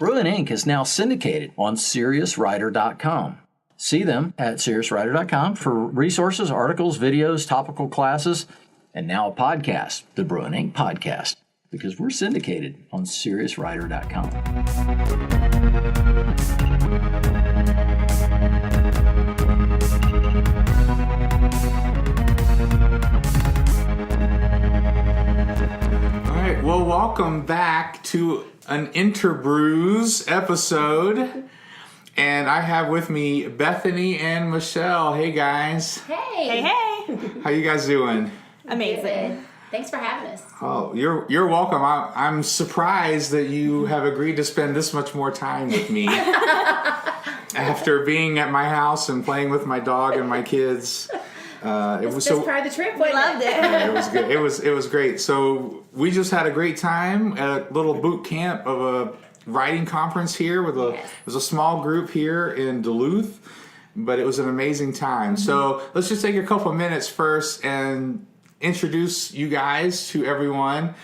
Brew Inc. is now syndicated on SeriousWriter.com. See them at SeriousWriter.com for resources, articles, videos, topical classes, and now a podcast, the Brew Inc. Podcast, because we're syndicated on SeriousWriter.com. All right, well, welcome back to an Interbrews episode. And I have with me Bethany and Michelle. Hey, guys. Hey. Hey. How you guys doing? Amazing. Good. Thanks for having us. Oh, you're welcome. I'm surprised that you have agreed to spend this much more time with me after being at my house and playing with my dog and my kids. It was so part of the trip. We loved it. Yeah, it was good. It was great. So we just had a great time at a little boot camp of a writing conference here with it was a small group here in Duluth, but it was an amazing time. Mm-hmm. So let's just take a couple of minutes first and introduce you guys to everyone.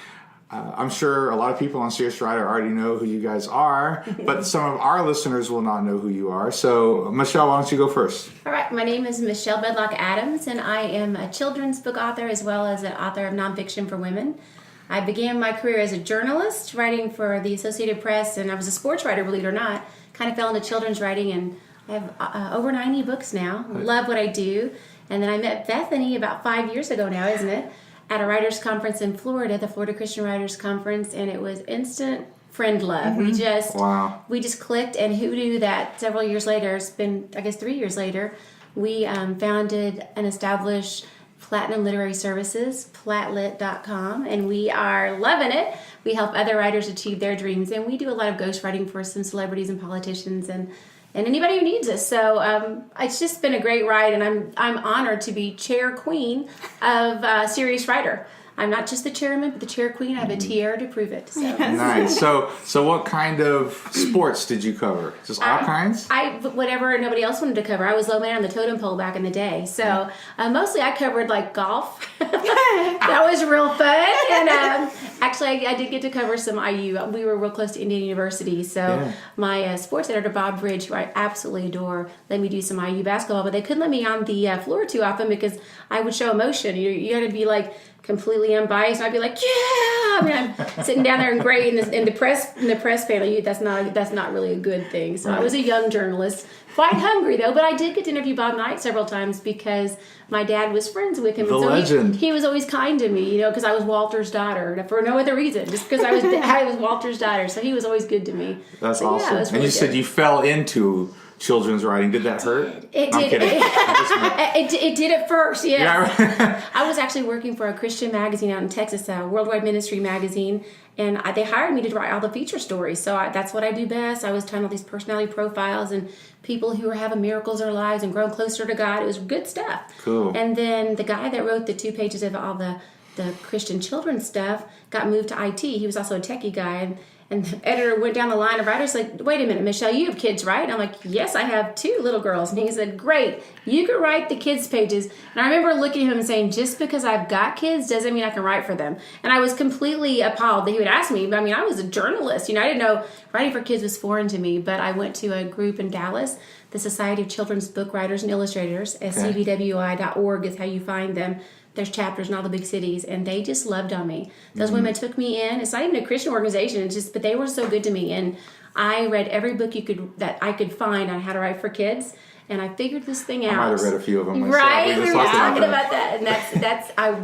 I'm sure a lot of people on Serious Writer already know who you guys are, but some of our listeners will not know who you are. So, Michelle, why don't you go first? All right. My name is Michelle Medlock Adams, and I am a children's book author as well as an author of nonfiction for women. I began my career as a journalist, writing for the Associated Press, and I was a sports writer, believe it or not. Kind of fell into children's writing, and I have over 90 books now. Love what I do. And then I met Bethany about 5 years ago now, isn't it? At a writers' conference in Florida, the Florida Christian Writers Conference, and it was instant friend love. Mm-hmm. We just clicked, and who knew that several years later, it's been, I guess, 3 years later, we founded and established Platinum Literary Services, platlit.com, and we are loving it. We help other writers achieve their dreams, and we do a lot of ghostwriting for some celebrities and politicians and anybody who needs us. So it's just been a great ride, and I'm honored to be chair queen of Serious Writer. I'm not just the chairman, but the chair queen. I have a tiara to prove it. So. Nice. So what kind of sports did you cover? Just all kinds? Whatever nobody else wanted to cover. I was low man on the totem pole back in the day. So mostly I covered like golf. That was real fun. And actually I did get to cover some IU. We were real close to Indiana University. So my sports editor, Bob Bridge, who I absolutely adore, let me do some IU basketball. But they couldn't let me on the floor too often because I would show emotion. You got to be like completely unbiased. And I'd be like, yeah. I mean, I'm sitting down there and gray in the press panel. That's not really a good thing. So I was a young journalist, quite hungry though. But I did get to interview Bob Knight several times because my dad was friends with him. The legend. He was always kind to me, because I was Walter's daughter for no other reason, just because I was Walter's daughter. So he was always good to me. That's awesome. Yeah, and you said you fell into children's writing. Did that hurt? It did. It did at first, yes. Yeah. I was actually working for a Christian magazine out in Texas, a Worldwide Ministry magazine, and they hired me to write all the feature stories. So that's what I do best. I was telling all these personality profiles and people who were having miracles in their lives and growing closer to God. It was good stuff. Cool. And then the guy that wrote the 2 pages of all the Christian children's stuff got moved to IT. He was also a techie guy, and the editor went down the line of writers like, wait a minute, Michelle, you have kids, right? And I'm like, yes, I have 2 little girls. And he said, great, you can write the kids' pages. And I remember looking at him and saying, just because I've got kids doesn't mean I can write for them. And I was completely appalled that he would ask me. I mean, I was a journalist. I didn't know writing for kids was foreign to me. But I went to a group in Dallas, the Society of Children's Book Writers and Illustrators, scbwi.org is how you find them. There's chapters in all the big cities, and they just loved on me. Those women took me in. It's not even a Christian organization. It's just, but they were so good to me. And I read every book that I could find on how to write for kids, and I figured this thing out. I might have read a few of them myself. Right, we were talking about that, and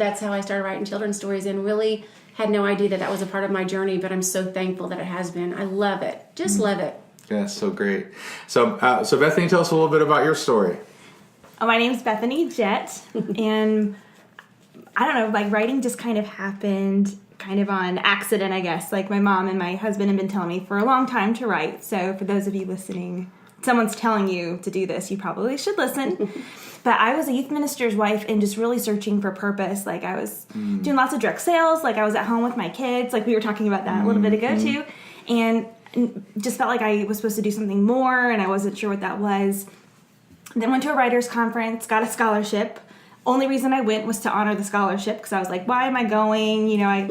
that's how I started writing children's stories, and really had no idea that was a part of my journey. But I'm so thankful that it has been. I love it. Just love it. Yeah, so great. So Bethany, tell us a little bit about your story. My name's Bethany Jett, and I don't know, like writing just kind of happened kind of on accident, I guess. Like my mom and my husband have been telling me for a long time to write. So for those of you listening, someone's telling you to do this, you probably should listen. But I was a youth minister's wife and just really searching for purpose. Like I was doing lots of direct sales. Like I was at home with my kids. Like we were talking about that a little bit ago too. And just felt like I was supposed to do something more and I wasn't sure what that was. Then went to a writer's conference, got a scholarship, only reason I went was to honor the scholarship because I was like, why am I going? You know,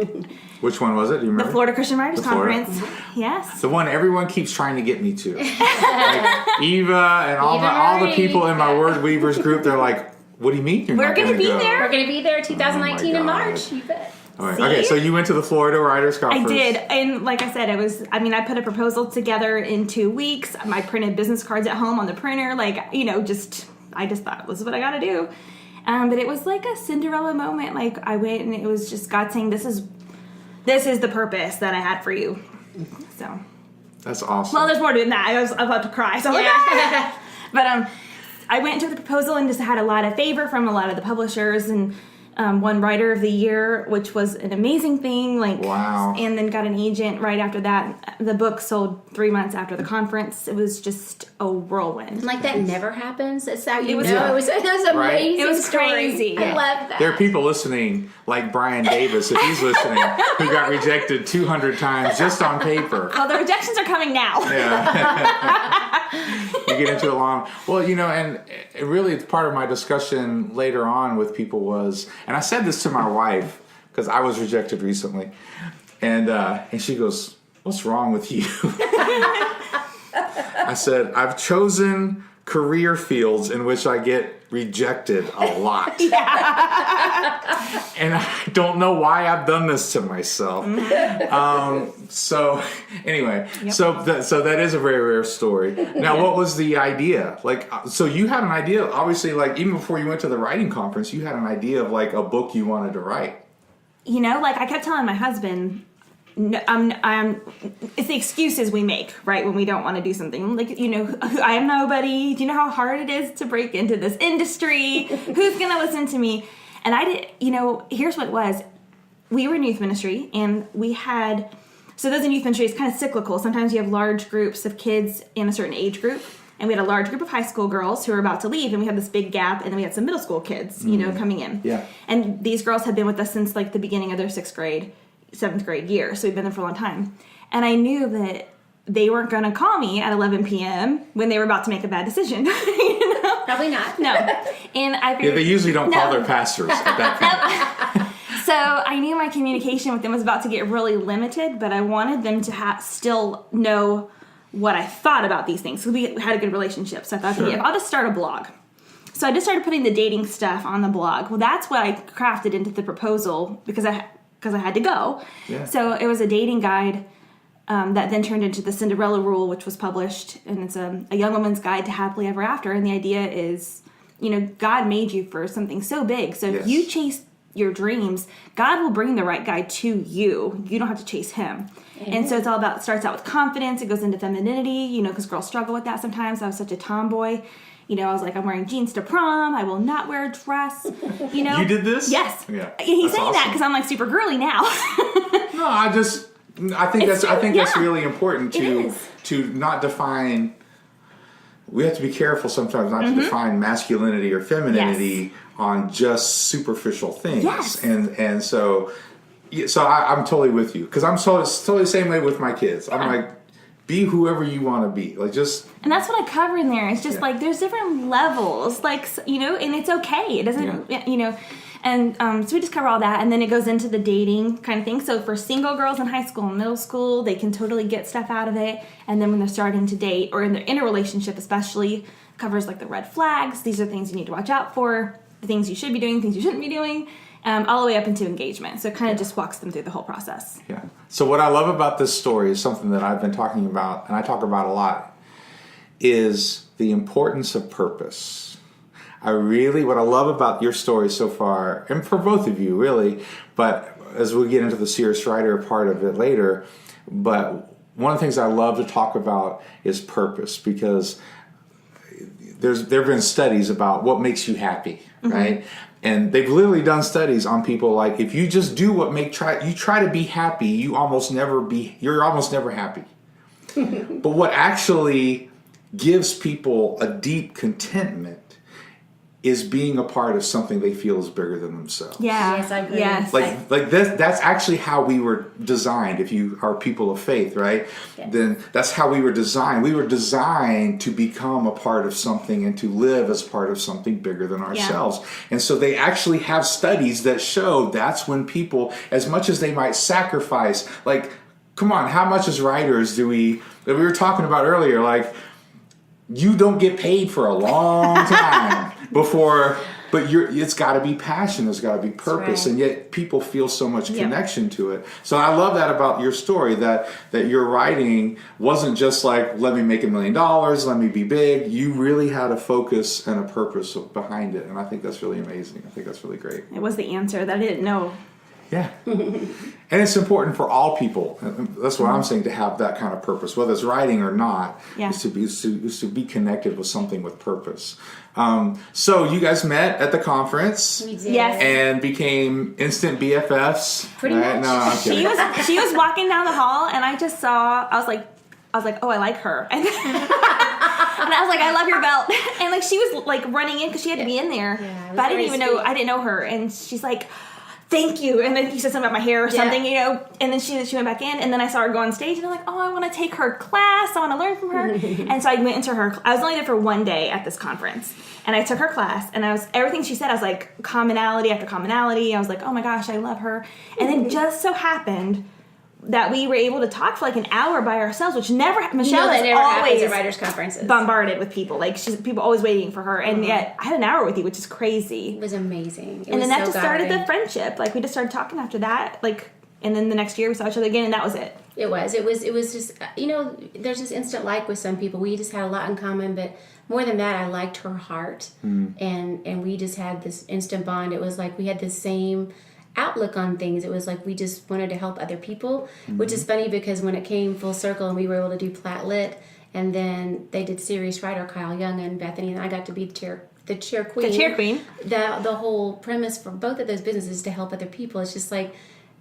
Which one was it? Do you remember? The Florida Christian Writers Florida? Conference. Yes. The one everyone keeps trying to get me to. Like Eva and all the people in my Word Weavers group, they're like, what do you mean you're We're not going to be go? there. We're going to be there 2019 in God. March. You bet. All right. Okay, so you went to the Florida Writers Conference. I did. And like I said, I put a proposal together in 2 weeks. I printed business cards at home on the printer. Like, you know, I just thought, this is what I got to do. But it was like a Cinderella moment. Like, I went and it was just God saying, this is the purpose that I had for you. So. That's awesome. Well, there's more to it than that. I was about to cry. So I'm like, ah! But I went into the proposal and just had a lot of favor from a lot of the publishers and won Writer of the Year, which was an amazing thing. Like, wow. And then got an agent right after that. The book sold 3 months after the conference. It was just a whirlwind. Like that never happens. That's how you know. Yeah. It was amazing. Right. It was story. crazy. I love that. there are people listening, like Brian Davis, if he's listening, who got rejected 200 times just on paper. Well, the rejections are coming now. Yeah. You get into a long... Well, you know, and really part of my discussion later on with people was... And I said this to my wife, because I was rejected recently. And she goes, what's wrong with you? I said, I've chosen career fields in which I get rejected a lot. And I don't know why I've done this to myself. So anyway, so that is a very rare story. Now, what was the idea? Like, so you had an idea, obviously, like even before you went to the writing conference, you had an idea of like a book you wanted to write. You know, like I kept telling my husband, no, it's the excuses we make, right, when we don't want to do something. Like, you know, I am nobody. Do you know how hard it is to break into this industry? Who's going to listen to me? And I did, you know, here's what it was. We were in youth ministry, and we had, so those in youth ministry is kind of cyclical. Sometimes you have large groups of kids in a certain age group, and we had a large group of high school girls who were about to leave, and we had this big gap, and then we had some middle school kids, you know, coming in. Yeah. And these girls had been with us since, like, the beginning of their 7th grade year, so we've been there for a long time. And I knew that they weren't going to call me at 11 p.m. when they were about to make a bad decision. You know? Probably not. No. And I figured, Yeah, they usually don't call their pastors at that point. So I knew my communication with them was about to get really limited, but I wanted them to still know what I thought about these things. So we had a good relationship. So I thought, okay, I'll just start a blog. So I just started putting the dating stuff on the blog. Well, that's what I crafted into the proposal because I had to go. Yeah. So it was a dating guide that then turned into the Cinderella Rule, which was published. And it's a young woman's guide to happily ever after. And the idea is, you know, God made you for something so big. So if you chase your dreams, God will bring the right guy to you. You don't have to chase him. Mm-hmm. And so it's all about, starts out with confidence. It goes into femininity, you know, because girls struggle with that sometimes. I was such a tomboy. You know, I was like, I'm wearing jeans to prom. I will not wear a dress. You know, You did this? Yes. Yeah. He's saying awesome. that because I'm like super girly now. No, I think that's really important to not define. We have to be careful sometimes not to define masculinity or femininity on just superficial things. Yes. And so I'm totally with you because I'm totally the same way with my kids. I'm like, be whoever you want to be. Like just. And that's what I cover in there. It's just like there's different levels, like, you know, and it's okay. It doesn't, you know. And so we just cover all that, and then it goes into the dating kind of thing. So for single girls in high school and middle school, they can totally get stuff out of it. And then when they're starting to date, or in a relationship especially, covers like the red flags. These are things you need to watch out for, the things you should be doing, things you shouldn't be doing, all the way up into engagement. So it kind of just walks them through the whole process. Yeah. So what I love about this story is something that I've been talking about, and I talk about a lot, is the importance of purpose. What I love about your story so far, and for both of you really, but as we get into the serious writer part of it later, but one of the things I love to talk about is purpose, because there have been studies about what makes you happy, right? And they've literally done studies on people like, if you just do you try to be happy, you're almost never happy. But what actually gives people a deep contentment is being a part of something they feel is bigger than themselves. Yeah. Yes, I agree. Yes. Like that's actually how we were designed. If you are people of faith, right? Yes. Then that's how we were designed. We were designed to become a part of something and to live as part of something bigger than ourselves. And so they actually have studies that show that's when people, as much as they might sacrifice, like, come on, how much as writers do we were talking about earlier, like, you don't get paid for a long time before, but it's got to be passion, there's got to be purpose, right. and yet people feel so much connection to it. So I love that about your story, that your writing wasn't just like, let me make $1 million, let me be big. You really had a focus and a purpose behind it, and I think that's really amazing. I think that's really great. It was the answer that I didn't know. Yeah. And it's important for all people. That's what I'm saying, to have that kind of purpose, whether it's writing or not, is to be connected with something with purpose. So you guys met at the conference. We did. Yes. And became instant BFFs. Pretty right? much. No, I'm kidding. She was walking down the hall, and I just saw. I was like, oh, I like her. And I was like, I love your belt. And like, she was like running in because she had to be in there, but I didn't even know. I didn't know her, and she's like, thank you. And then he said something about my hair or something, and then she went back in, and then I saw her go on stage, and I'm like, oh, I want to take her class. I want to learn from her. And so I went into her. I was only there for one day at this conference, and I took her class, and everything she said, I was like, commonality after commonality. I was like, oh my gosh, I love her. And then just so happened that we were able to talk for like an hour by ourselves, which Michelle that is never happens always at writers' conferences. bombarded with people. Like, people always waiting for her, and yet I had an hour with you, which is crazy. It was amazing. And then that just started the friendship. Like, we just started talking after that. Like, and then the next year we saw each other again, and that was it. It was just, there's this instant like with some people. We just had a lot in common, but more than that, I liked her heart, and we just had this instant bond. It was like we had the same outlook on things. It was like we just wanted to help other people, which is funny because when it came full circle and we were able to do Platt Lit, and then they did Serious Writer, Kyle Young and Bethany, and I got to be the chair queen. The chair queen. The whole premise for both of those businesses is to help other people. It's just like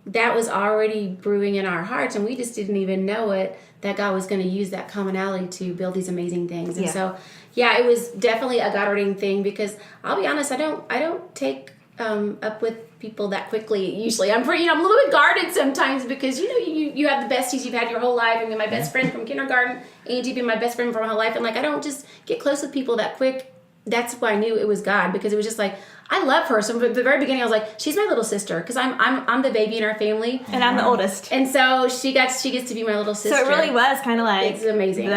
that was already brewing in our hearts, and we just didn't even know it, that God was going to use that commonality to build these amazing things. And so, it was definitely a God-ordaining thing, because I'll be honest, I don't take up with people that quickly. Usually I'm a little bit guarded sometimes, because you have the besties you've had your whole life. I mean, my best friend from kindergarten, Angie being my best friend for my whole life, and like I don't just get close with people that quick. That's why I knew it was God, because it was just like, I love her. So from the very beginning I was like, she's my little sister, because I'm the baby in our family, and I'm the oldest, and so she gets to be my little sister. So it really was kind of like, it's amazing.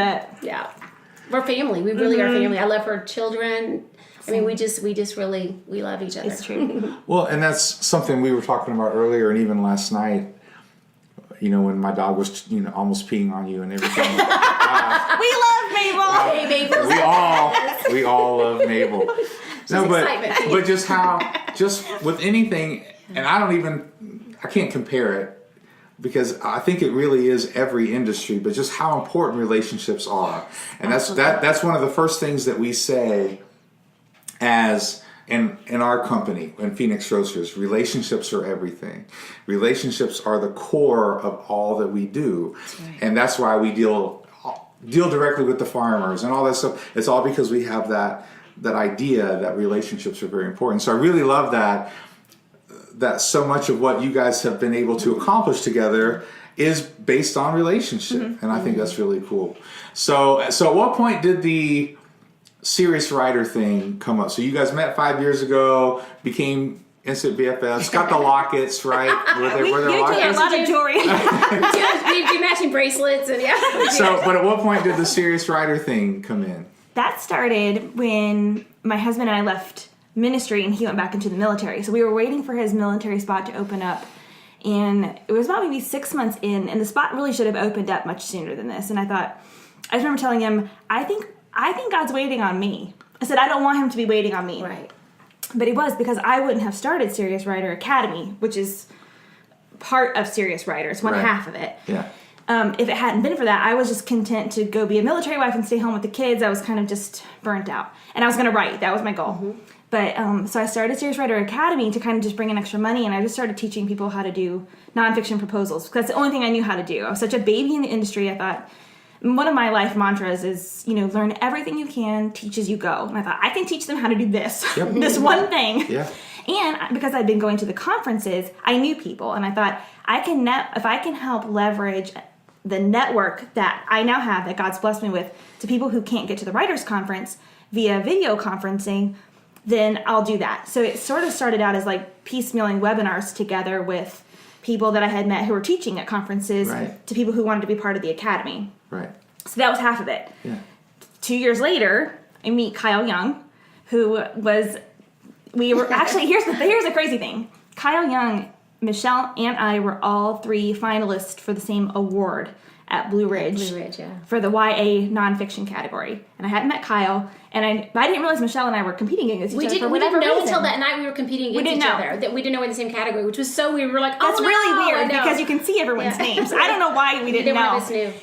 We're family. We really are family. I love her children. I mean, we just really, we love each other. It's true. Well, and that's something we were talking about earlier, and even last night, when my dog was, almost peeing on you and everything. We love Mabel. Hey, Mabel. We all love Mabel. But just with anything, and I can't compare it, because I think it really is every industry, but just how important relationships are. And that's one of the first things that we say as in our company, in Phoenix Roasters. Relationships are everything. Relationships are the core of all that we do. That's right. And that's why we deal directly with the farmers and all that stuff. It's all because we have that idea that relationships are very important. So I really love that so much of what you guys have been able to accomplish together is based on relationship. And I think that's really cool. So at what point did the Serious Writer thing come up? So you guys met 5 years ago, became instant BFFs, got the lockets, right? Were there lockets? A lot of jewelry. We do matching bracelets, and So, but at what point did the Serious Writer thing come in? That started when my husband and I left ministry and he went back into the military. So we were waiting for his military spot to open up. And it was about maybe 6 months in, and the spot really should have opened up much sooner than this. And I just remember telling him, I think God's waiting on me. I said, I don't want him to be waiting on me. Right. But he was, because I wouldn't have started Serious Writer Academy, which is part of Serious Writer. It's one half of it. Yeah. If it hadn't been for that, I was just content to go be a military wife and stay home with the kids. I was kind of just burnt out. And I was going to write. That was my goal. Mm-hmm. But so I started Serious Writer Academy to kind of just bring in extra money, and I just started teaching people how to do nonfiction proposals, because that's the only thing I knew how to do. I was such a baby in the industry. I thought, one of my life mantras is, learn everything you can, teach as you go. And I thought, I can teach them how to do this, this one thing. Yeah. And because I'd been going to the conferences, I knew people. And I thought, if I can help leverage the network that I now have, that God's blessed me with, to people who can't get to the Writers' Conference via video conferencing, then I'll do that. So it sort of started out as like piecemealing webinars together with people that I had met who were teaching at conferences to people who wanted to be part of the academy. Right. So that was half of it. Yeah. 2 years later, I meet Kyle Young, who was, we were actually, here's the crazy thing. Kyle Young, Michelle, and I were all 3 finalists for the same award at Blue Ridge. For the YA nonfiction category. And I hadn't met Kyle, and I didn't realize Michelle and I were competing against each other for whatever reason. We didn't know until that night we were competing against each other. That we didn't know we're in the same category, which was so weird. We were like, that's really weird because you can see everyone's names. I don't know why we didn't know. Neither one of us knew.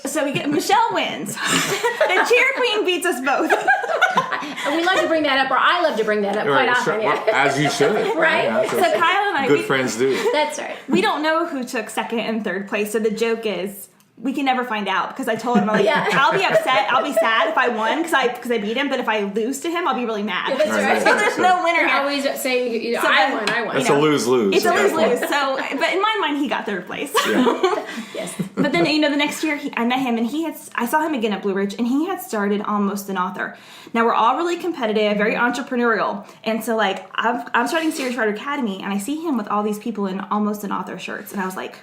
So we get Michelle wins. The cheer queen beats us both. We love to bring that up, or I love to bring that up quite often. Well, as you should. Right? Yeah, so Kyle and I, good friends do. That's right. We don't know who took second and third place. So the joke is, we can never find out, because I told him, I'll be upset, I'll be sad if I won because I beat him, but if I lose to him, I'll be really mad. That's right. So there's no winner You're here. always saying, I won. It's a lose-lose. It's a lose-lose. So, but in my mind, he got third place. Yeah. Yes. But then, the next year, I met him, and I saw him again at Blue Ridge, and he had started Almost an Author. Now, we're all really competitive, very entrepreneurial, and so, I'm starting Serious Writer Academy, and I see him with all these people in Almost an Author shirts, and I was like,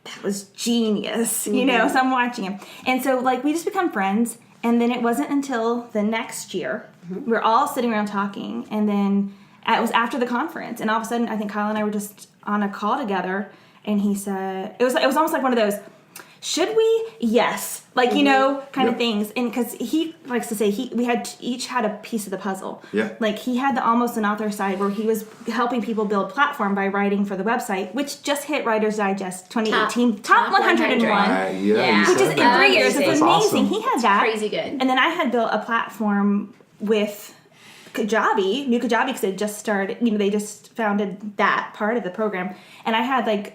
that was genius, so I'm watching him. And so, we just become friends, and then it wasn't until the next year, we were all sitting around talking, and then it was after the conference, and all of a sudden, I think Kyle and I were just on a call together, and he said, it was almost like one of those, should we? Yes. Kind of things. And because he likes to say, we had each had a piece of the puzzle. Yeah. He had the Almost an Author side where he was helping people build platform by writing for the website, which just hit Writer's Digest 2018 top 101. Which is in 3 years. It's amazing. Awesome. He had that. Crazy good. And then I had built a platform with Kajabi, New Kajabi, because it just started, they just founded that part of the program. And I had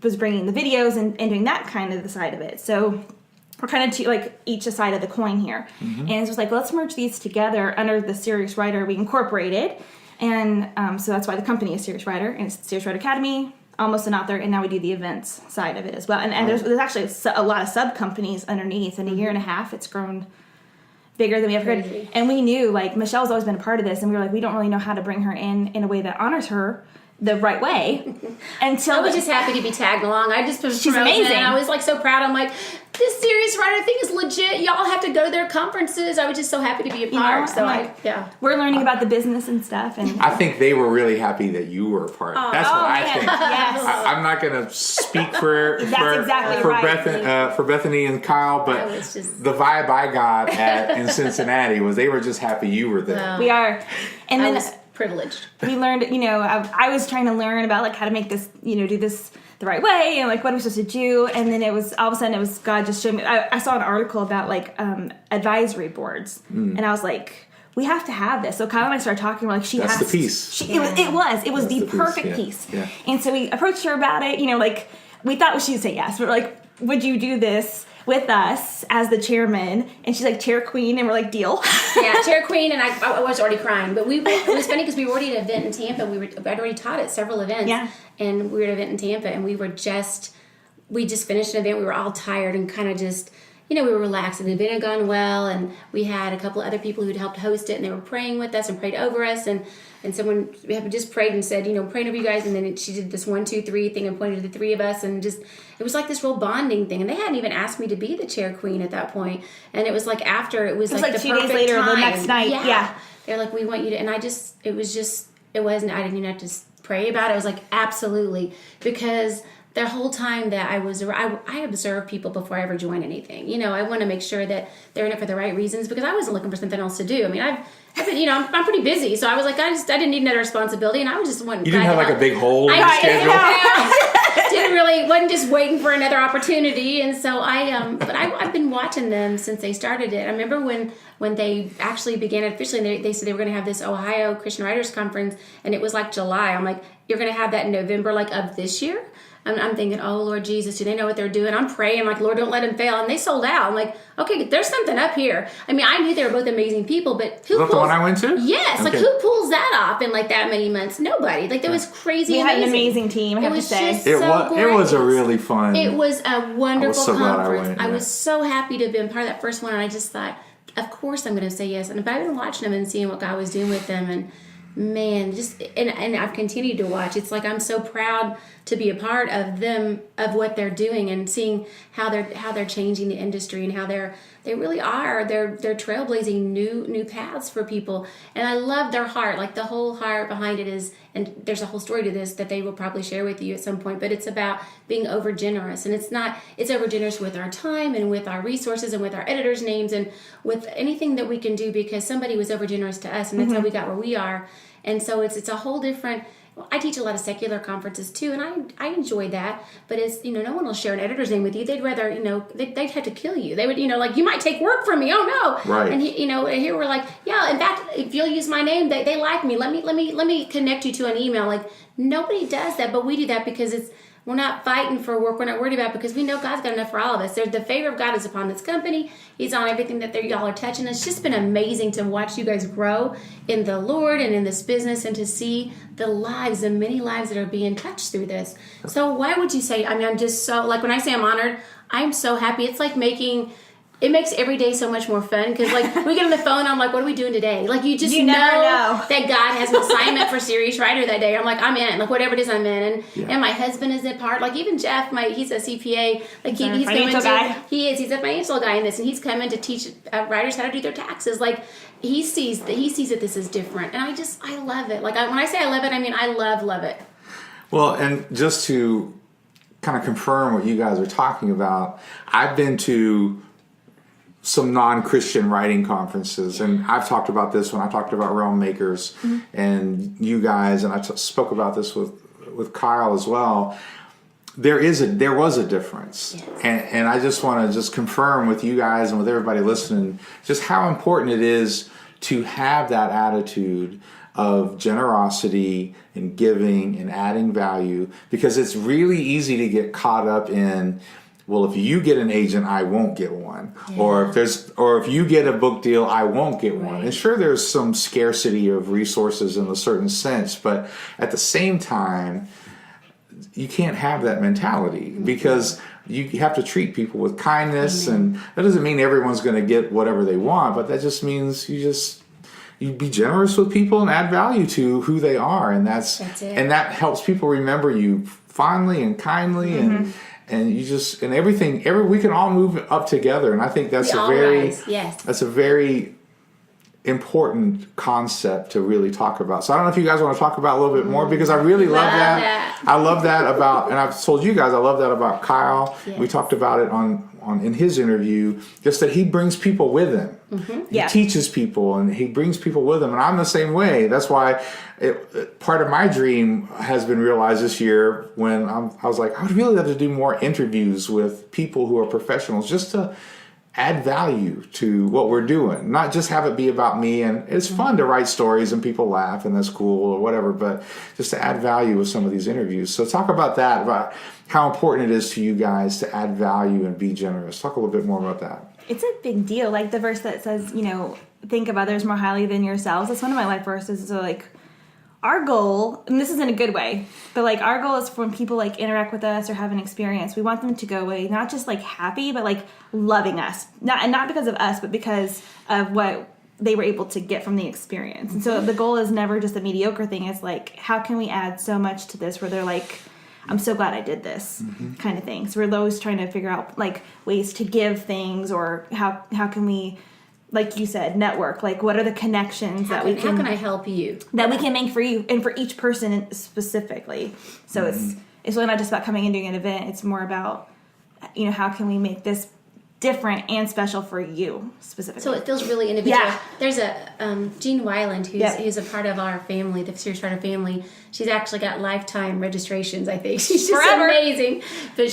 was bringing the videos and doing that kind of the side of it. So we're kind of each a side of the coin here. And it was let's merge these together under the Serious Writer we incorporated. And so that's why the company is Serious Writer, and it's Serious Writer Academy, Almost an Author, and now we do the events side of it as well. And there's actually a lot of sub-companies underneath. In a year and a half, it's grown bigger than we ever could. And we knew, Michelle's always been a part of this, and we were we don't really know how to bring her in a way that honors her the right way. Until I was just happy to be tagged along. I just was she's amazing. And I was so proud. I'm this Serious Writer thing is legit. Y'all have to go to their conferences. I was just so happy to be a part. We're learning about the business and stuff. And I think they were really happy that you were a part. That's what I think. Yes. I'm not going to speak for Bethany and Kyle, but the vibe I got in Cincinnati was they were just happy you were there. We are. And I then was privileged. We learned, I was trying to learn about how to make this, do this the right way, and what are we supposed to do. And then it was all of a sudden God just showed me. I saw an article about advisory boards, and I was like, we have to have this. So Kyle and I started talking. We're she That's has the piece. It was the perfect piece. Yeah. And so we approached her about it. We thought she would say yes. We're would you do this with us as the chairman? And she's chair queen, and we're deal. Yeah, chair queen, and I was already crying. But it was funny because we were already at an event in Tampa. I'd already taught at several events. Yeah. And we were at an event in Tampa, and we just finished an event. We were all tired and kind of just, we were relaxed. And the event had gone well, and we had a couple of other people who'd helped host it, and they were praying with us and prayed over us. And someone just prayed and said, praying over you guys. And then she did this 1, 2, 3 thing and pointed to the 3 of us. And just, it was this real bonding thing. And they hadn't even asked me to be the chair queen at that point. And it was after, it was the 2 days perfect later, time. the next night. Yeah. They're we want you to, and I didn't even have to pray about it. I was absolutely. Because the whole time that I observe people before I ever join anything. I want to make sure that they're in it for the right reasons, because I wasn't looking for something else to do. I mean, I've been, I'm pretty busy, so I was I didn't need another responsibility, and I was just wanting. You didn't have a big hole in your schedule. Wasn't just waiting for another opportunity, and so but I've been watching them since they started it. I remember when they actually began it officially, and they said they were going to have this Ohio Christian Writers Conference, and it was July. I'm you're going to have that in November, of this year. I'm thinking, oh, Lord Jesus, do they know what they're doing? I'm praying, like, Lord, don't let them fail. And they sold out. I'm like, okay, there's something up here. I mean, I knew they were both amazing people, but who Was that the one I went to? Yes. Okay. Like, who pulls that off in, like, that many months? Nobody. Like, that was crazy. We had an amazing team, I have to say. It was a really fun. It was a wonderful so glad I conference. went, I yeah. was so happy to have been part of that first one, and I just thought, of course I'm going to say yes. And but I've been watching them and seeing what God was doing with them, and man, and I've continued to watch. It's like I'm so proud to be a part of them, of what they're doing, and seeing how they're changing the industry, and how they're trailblazing new paths for people. And I love their heart. Like, the whole heart behind it is, and there's a whole story to this that they will probably share with you at some point, but it's about being over generous. And it's over generous with our time and with our resources and with our editors' names and with anything that we can do, because somebody was over generous to us, and that's how we got where we are. And so it's a whole different. I teach a lot of secular conferences too, and I enjoy that. But it's, no one will share an editor's name with you. They'd rather, they'd have to kill you. They would, like, you might take work from me. Oh no! Right. And here we're like, yeah. In fact, if you'll use my name, they like me. Let me connect you to an email. Like, nobody does that, but we do that because we're not fighting for work. We're not worried about it because we know God's got enough for all of us. The favor of God is upon this company. He's on everything that y'all are touching. It's just been amazing to watch you guys grow in the Lord and in this business, and to see the many lives that are being touched through this. So why would you say, I'm just so, like, when I say I'm honored, I'm so happy. It's like it makes every day so much more fun, because, like, we get on the phone, I'm like, what are we doing today? Like, you just never know that God has an assignment for Serious Writer that day. I'm like, I'm in. Like, whatever it is, I'm in. And my husband is a part. Like, even Jeff, he's a CPA. Like, he's financial guy. He's a financial guy in this, and he's coming to teach writers how to do their taxes. Like, he sees that this is different, and I love it. Like, when I say I love it, I mean I love it. Well, and just to kind of confirm what you guys are talking about, I've been to some non-Christian writing conferences, and I've talked about this when I talked about Realm Makers, and you guys, and I spoke about this with Kyle as well. There was a difference, and I just want to just confirm with you guys and with everybody listening just how important it is to have that attitude of generosity and giving and adding value, because it's really easy to get caught up in, well, if you get an agent, I won't get one. Yeah. Or if you get a book deal, I won't get one. And sure, there's some scarcity of resources in a certain sense, but at the same time, you can't have that mentality, because you have to treat people with kindness. And that doesn't mean everyone's going to get whatever they want, but that just means you be generous with people and add value to who they are. And that's it. And that helps people remember you fondly and kindly, and you just, and everything, we can all move up together. And I think that's that's a very important concept to really talk about. So I don't know if you guys want to talk about a little bit more, because I really love that. I love that about, and I've told you guys, I love that about Kyle. Yes. We talked about it in his interview, just that he brings people with him. He teaches people, and he brings people with him. And I'm the same way. That's why part of my dream has been realized this year, when I was like, I would really love to do more interviews with people who are professionals, just to add value to what we're doing, not just have it be about me. And it's fun to write stories and people laugh, and that's cool or whatever, but just to add value with some of these interviews. So talk about that, about how important it is to you guys to add value and be generous. Talk a little bit more about that. It's a big deal. Like the verse that says, think of others more highly than yourselves. That's one of my life verses. So, like, our goal, and this is in a good way, but, like, our goal is when people, like, interact with us or have an experience, we want them to go away not just, like, happy, but, like, loving us. Not because of us, but because of what they were able to get from the experience. And so the goal is never just a mediocre thing. It's like, how can we add so much to this where they're like, I'm so glad I did this kind of thing. So we're always trying to figure out, like, ways to give things, or how can we, like you said, network. Like, what are the connections how can I help you? That we can make for you and for each person specifically. So it's really not just about coming and doing an event. It's more about, how can we make this different and special for you specifically. So it feels really individual. Yeah. There's a Jean Weiland who's a part of our family, the Serious Writer family. She's actually got lifetime registrations, I think. She's just amazing. But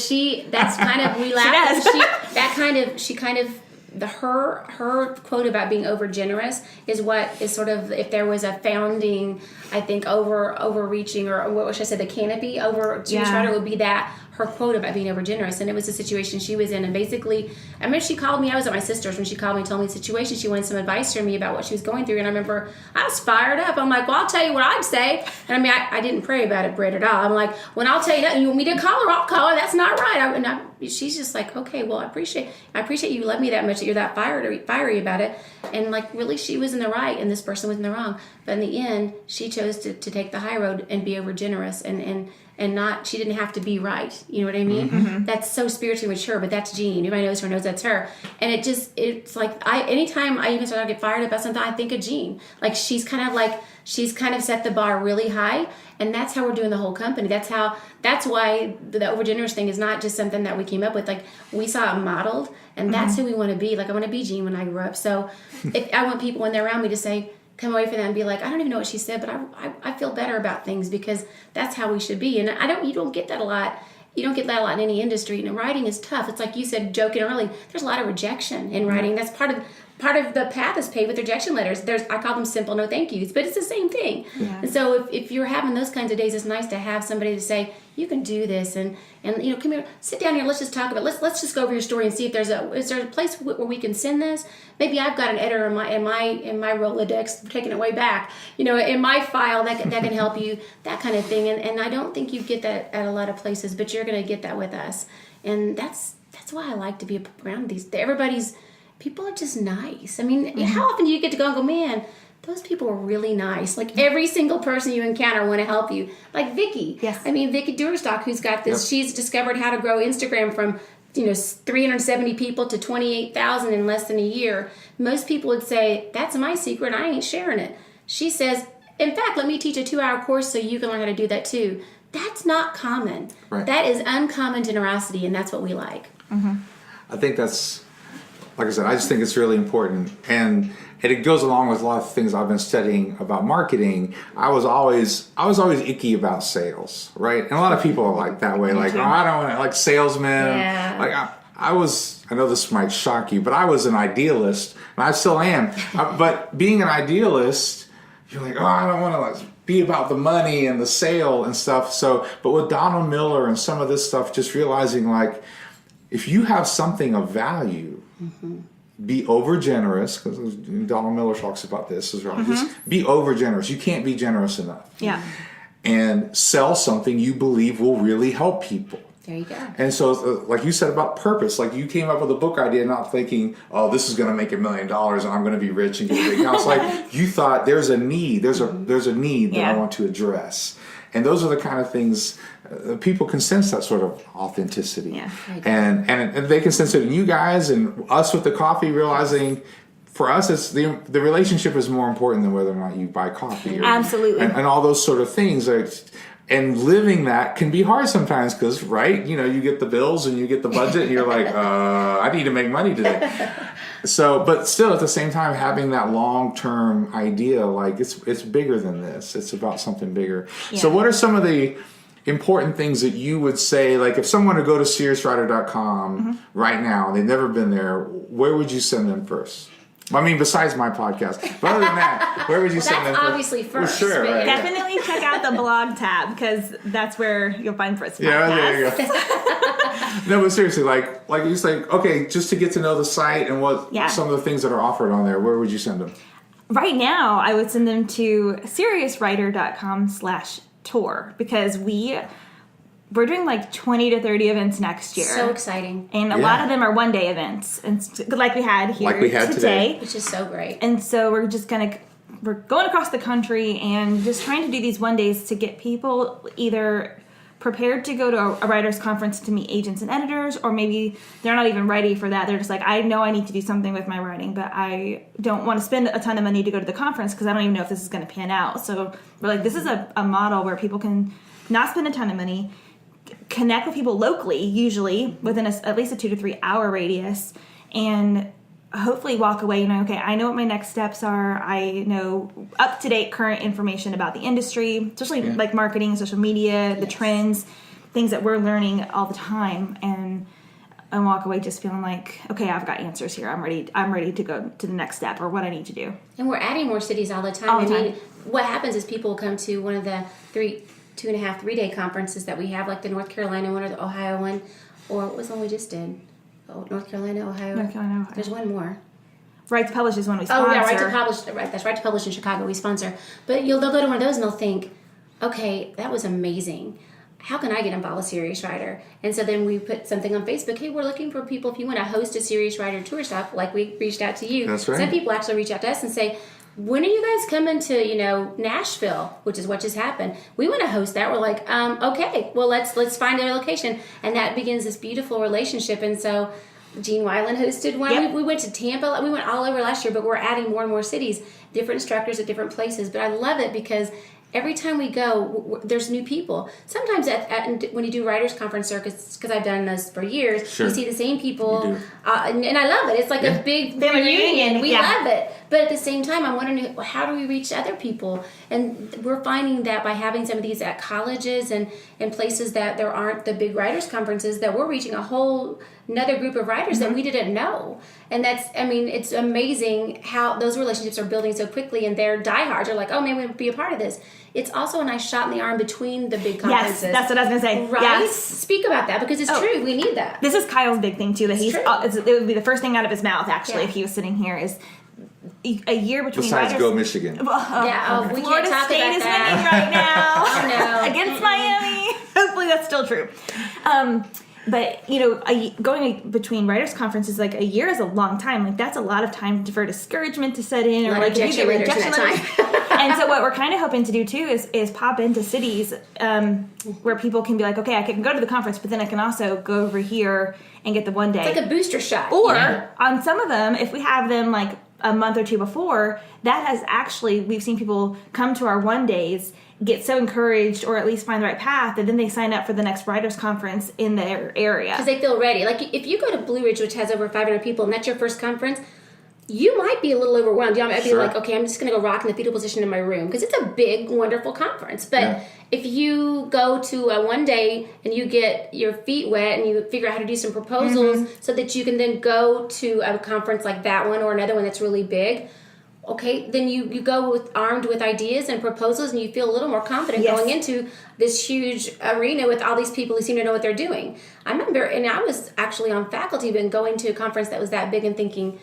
that's kind of, we laugh. She kind of her quote about being over generous is what is sort of, if there was a founding, I think, overreaching, or what should I say, the canopy over Jewish writer, would be that her quote about being over generous. And it was a situation she was in, and basically, I remember she called me. I was at my sister's when she called me and told me the situation. She wanted some advice from me about what she was going through, and I remember I was fired up. I'm like, well, I'll tell you what I'd say. And I mean, I didn't pray about it, Britt, at all. I'm like, when I'll tell you that, and you want me to call her, I'll call her. That's not right. She's just like, okay, well, I appreciate you love me that much, that you're that fiery about it. And like, really, she was in the right and this person was in the wrong. But in the end, she chose to take the high road and be over generous and not, she didn't have to be right. You know what I mean? Mm-hmm. That's so spiritually mature, but that's Jean. Anybody knows her knows that's her. And it's like, anytime I even start to get fired up about something, I think of Jean. Like, she's kind of set the bar really high, and that's how we're doing the whole company. That's why the over generous thing is not just something that we came up with. Like, we saw it modeled, and that's who we want to be. Like, I want to be Jean when I grow up. So if I want people when they're around me to say, come away from that and be like, I don't even know what she said, but I feel better about things, because that's how we should be. And you don't get that a lot. You don't get that a lot in any industry. And writing is tough. It's like you said, joking early, there's a lot of rejection in writing. That's part of the path is paved with rejection letters. I call them simple no thank yous, but it's the same thing. Yeah. And so if you're having those kinds of days, it's nice to have somebody to say, you can do this, and you know, come here, sit down here, let's just talk about it. Let's just go over your story and see if is there a place where we can send this. Maybe I've got an editor in my Rolodex, taking it way back, you know, in my file that can help you, that kind of thing. And I don't think you get that at a lot of places, but you're going to get that with us. And that's why I like to be around people are just nice. I mean, how often do you get to go and go, man, those people are really nice. Like, every single person you encounter want to help you. Like Vicki. Yes. I mean, Vicki Durstock, who's got this, she's discovered how to grow Instagram from, 370 people to 28,000 in less than a year. Most people would say, that's my secret, I ain't sharing it. She says, in fact, let me teach a 2-hour course so you can learn how to do that too. That's not common. Right. That is uncommon generosity, and that's what we like. Mm-hmm. I think that's, like I said, I just think it's really important, and it goes along with a lot of things I've been studying about marketing. I was always icky about sales, right? And a lot of people are like that way, like, I don't want to, like, salesmen. Yeah. Like I know this might shock you, but I was an idealist, and I still am. But being an idealist, you're like, I don't want to, like, be about the money and the sale and stuff. So, but with Donald Miller and some of this stuff, just realizing, like, if you have something of value, be over generous, because Donald Miller talks about this as well. Just be over generous. You can't be generous enough. Yeah. And sell something you believe will really help people. There you go. And so, like you said about purpose, like, you came up with a book idea not thinking, this is going to make $1 million and I'm going to be rich and get a big house. Like, you thought there's a need. There's a need that I want to address. And those are the kind of things people can sense, that sort of authenticity. Yeah. And they can sense it in you guys and us with the coffee, realizing for us, it's the relationship is more important than whether or not you buy coffee. Absolutely. And all those sort of things. And living that can be hard sometimes because, right, you get the bills and you get the budget and you're like, I need to make money today. So, but still at the same time, having that long-term idea, like, it's bigger than this. It's about something bigger. Yeah. So what are some of the important things that you would say, like, if someone would go to SeriousWriter.com right now and they've never been there, where would you send them first? I mean, besides my podcast. But other than that, where would you send them? That's obviously first. Well, sure. Right? Definitely check out the blog tab, because that's where you'll find Fritz podcast. Yeah, there you go. No, but seriously, like you say, okay, just to get to know the site and what some of the things that are offered on there, where would you send them? Right now, I would send them to SeriousWriter.com/tour, because we're doing like 20 to 30 events next year. So exciting. And a lot of them are one-day events, and like we had here today. Which is so great. And so we're going across the country and just trying to do these one days to get people either prepared to go to a writer's conference to meet agents and editors, or maybe they're not even ready for that. They're just like, I know I need to do something with my writing, but I don't want to spend a ton of money to go to the conference because I don't even know if this is going to pan out. So we're like, this is a model where people can not spend a ton of money, connect with people locally, usually within at least a 2 to 3 hour radius, and hopefully walk away, okay, I know what my next steps are. I know up-to-date current information about the industry, especially like marketing, social media, the trends, things that we're learning all the time. And and walk away just feeling like, okay, I've got answers here. I'm ready to go to the next step or what I need to do. And we're adding more cities all the time. All the time. I mean, what happens is people come to one of the 2.5, 3 day conferences that we have, like the North Carolina one or the Ohio one, or what was the one we just did? Oh, North Carolina, Ohio. North Carolina, Ohio. There's one more. Right to Publish is one we sponsor. Oh, yeah, Right to Publish. Right, that's Right to Publish in Chicago. We sponsor. But they'll go to one of those and they'll think, okay, that was amazing. How can I get involved with Serious Writer? And so then we put something on Facebook. Hey, we're looking for people if you want to host a Serious Writer tour stop, like we reached out to you. That's right. Some people actually reach out to us and say, when are you guys coming to, Nashville, which is what just happened? We want to host that. We're like, okay, well, let's find a location. And that begins this beautiful relationship. And so Gene Weiland hosted one. Yep. We went to Tampa. We went all over last year, but we're adding more and more cities, different instructors at different places. But I love it because every time we go, there's new people. Sometimes when you do writers' conference circuits, because I've done those for years, Sure. you see the same people, You do. and I love it. It's like a big Family reunion. reunion, We yeah. love it. But at the same time, I'm wondering, how do we reach other people? And we're finding that by having some of these at colleges and places that there aren't the big writers' conferences, that we're reaching a whole another group of writers that we didn't know. And it's amazing how those relationships are building so quickly, and they're diehards. They're like, oh man, we would be a part of this. It's also a nice shot in the arm between the big conferences. Yes, that's what I was going to say. Right? Yes. Speak about that, because it's true. We need that. This is Kyle's big thing too. That it would be the first thing out of his mouth actually if he was sitting here is a year between Besides writers. Go Michigan. We Florida can't talk State about is that. winning right now Oh, no. against Miami. Hopefully that's still true. But going between writers' conferences, like a year is a long time. Like that's a lot of time for discouragement to set in, or like rejection letters in that time. And so what we're kind of hoping to do too is pop into cities where people can be like, okay, I can go to the conference, but then I can also go over here and get the one day. It's like a booster shot. Or on some of them, if we have them like a month or two before, that has actually, we've seen people come to our one days, get so encouraged, or at least find the right path, and then they sign up for the next writers conference in their area. Because they feel ready. Like if you go to Blue Ridge, which has over 500 people, and that's your first conference, you might be a little overwhelmed. You might be like, okay, I'm just going to go rock in the fetal position in my room, because it's a big, wonderful conference. But if you go to a one day and you get your feet wet and you figure out how to do some proposals so that you can then go to a conference like that one or another one that's really big, okay, then you go armed with ideas and proposals, and you feel a little more confident going into this huge arena with all these people who seem to know what they're doing. I remember, and I was actually on faculty, been going to a conference that was that big and thinking,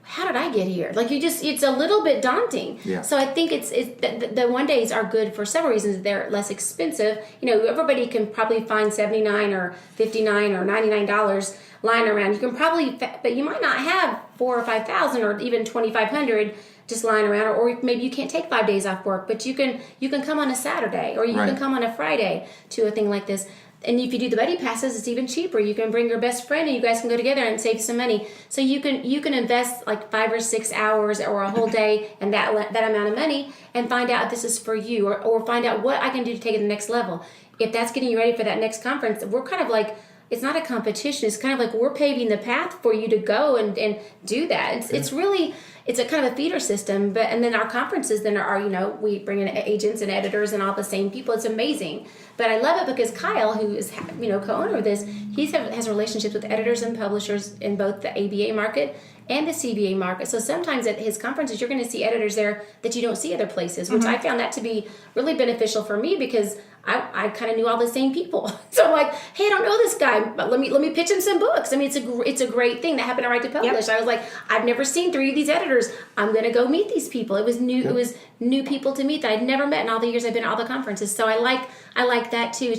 how did I get here? Like it's a little bit daunting. Yeah. So I think the one days are good for several reasons. They're less expensive. Everybody can probably find $79 or $59 or $99 lying around. You can probably, but you might not have 4,000 or 5,000 or even 2,500 just lying around, or maybe you can't take 5 days off work, but you can come on a Saturday, or you can come on a Friday to a thing like this. And if you do the buddy passes, it's even cheaper. You can bring your best friend, and you guys can go together and save some money. So you can invest like 5 or 6 hours or a whole day and that amount of money, and find out if this is for you, or find out what I can do to take it to the next level. If that's getting you ready for that next conference, we're kind of like, it's not a competition. It's kind of like we're paving the path for you to go and do that. It's really, it's a kind of a feeder system. And then our conferences then are, we bring in agents and editors and all the same people. It's amazing. But I love it because Kyle, who is, co-owner of this, he has relationships with editors and publishers in both the ABA market and the CBA market. So sometimes at his conferences, you're going to see editors there that you don't see other places, which I found that to be really beneficial for me, because I kind of knew all the same people. So I'm like, hey, I don't know this guy, but let me pitch him some books. I mean, it's a great thing that happened at Right to Publish. I was like, I've never seen 3 of these editors. I'm going to go meet these people. It was new. It was new people to meet that I'd never met in all the years I've been at all the conferences. So I like that too.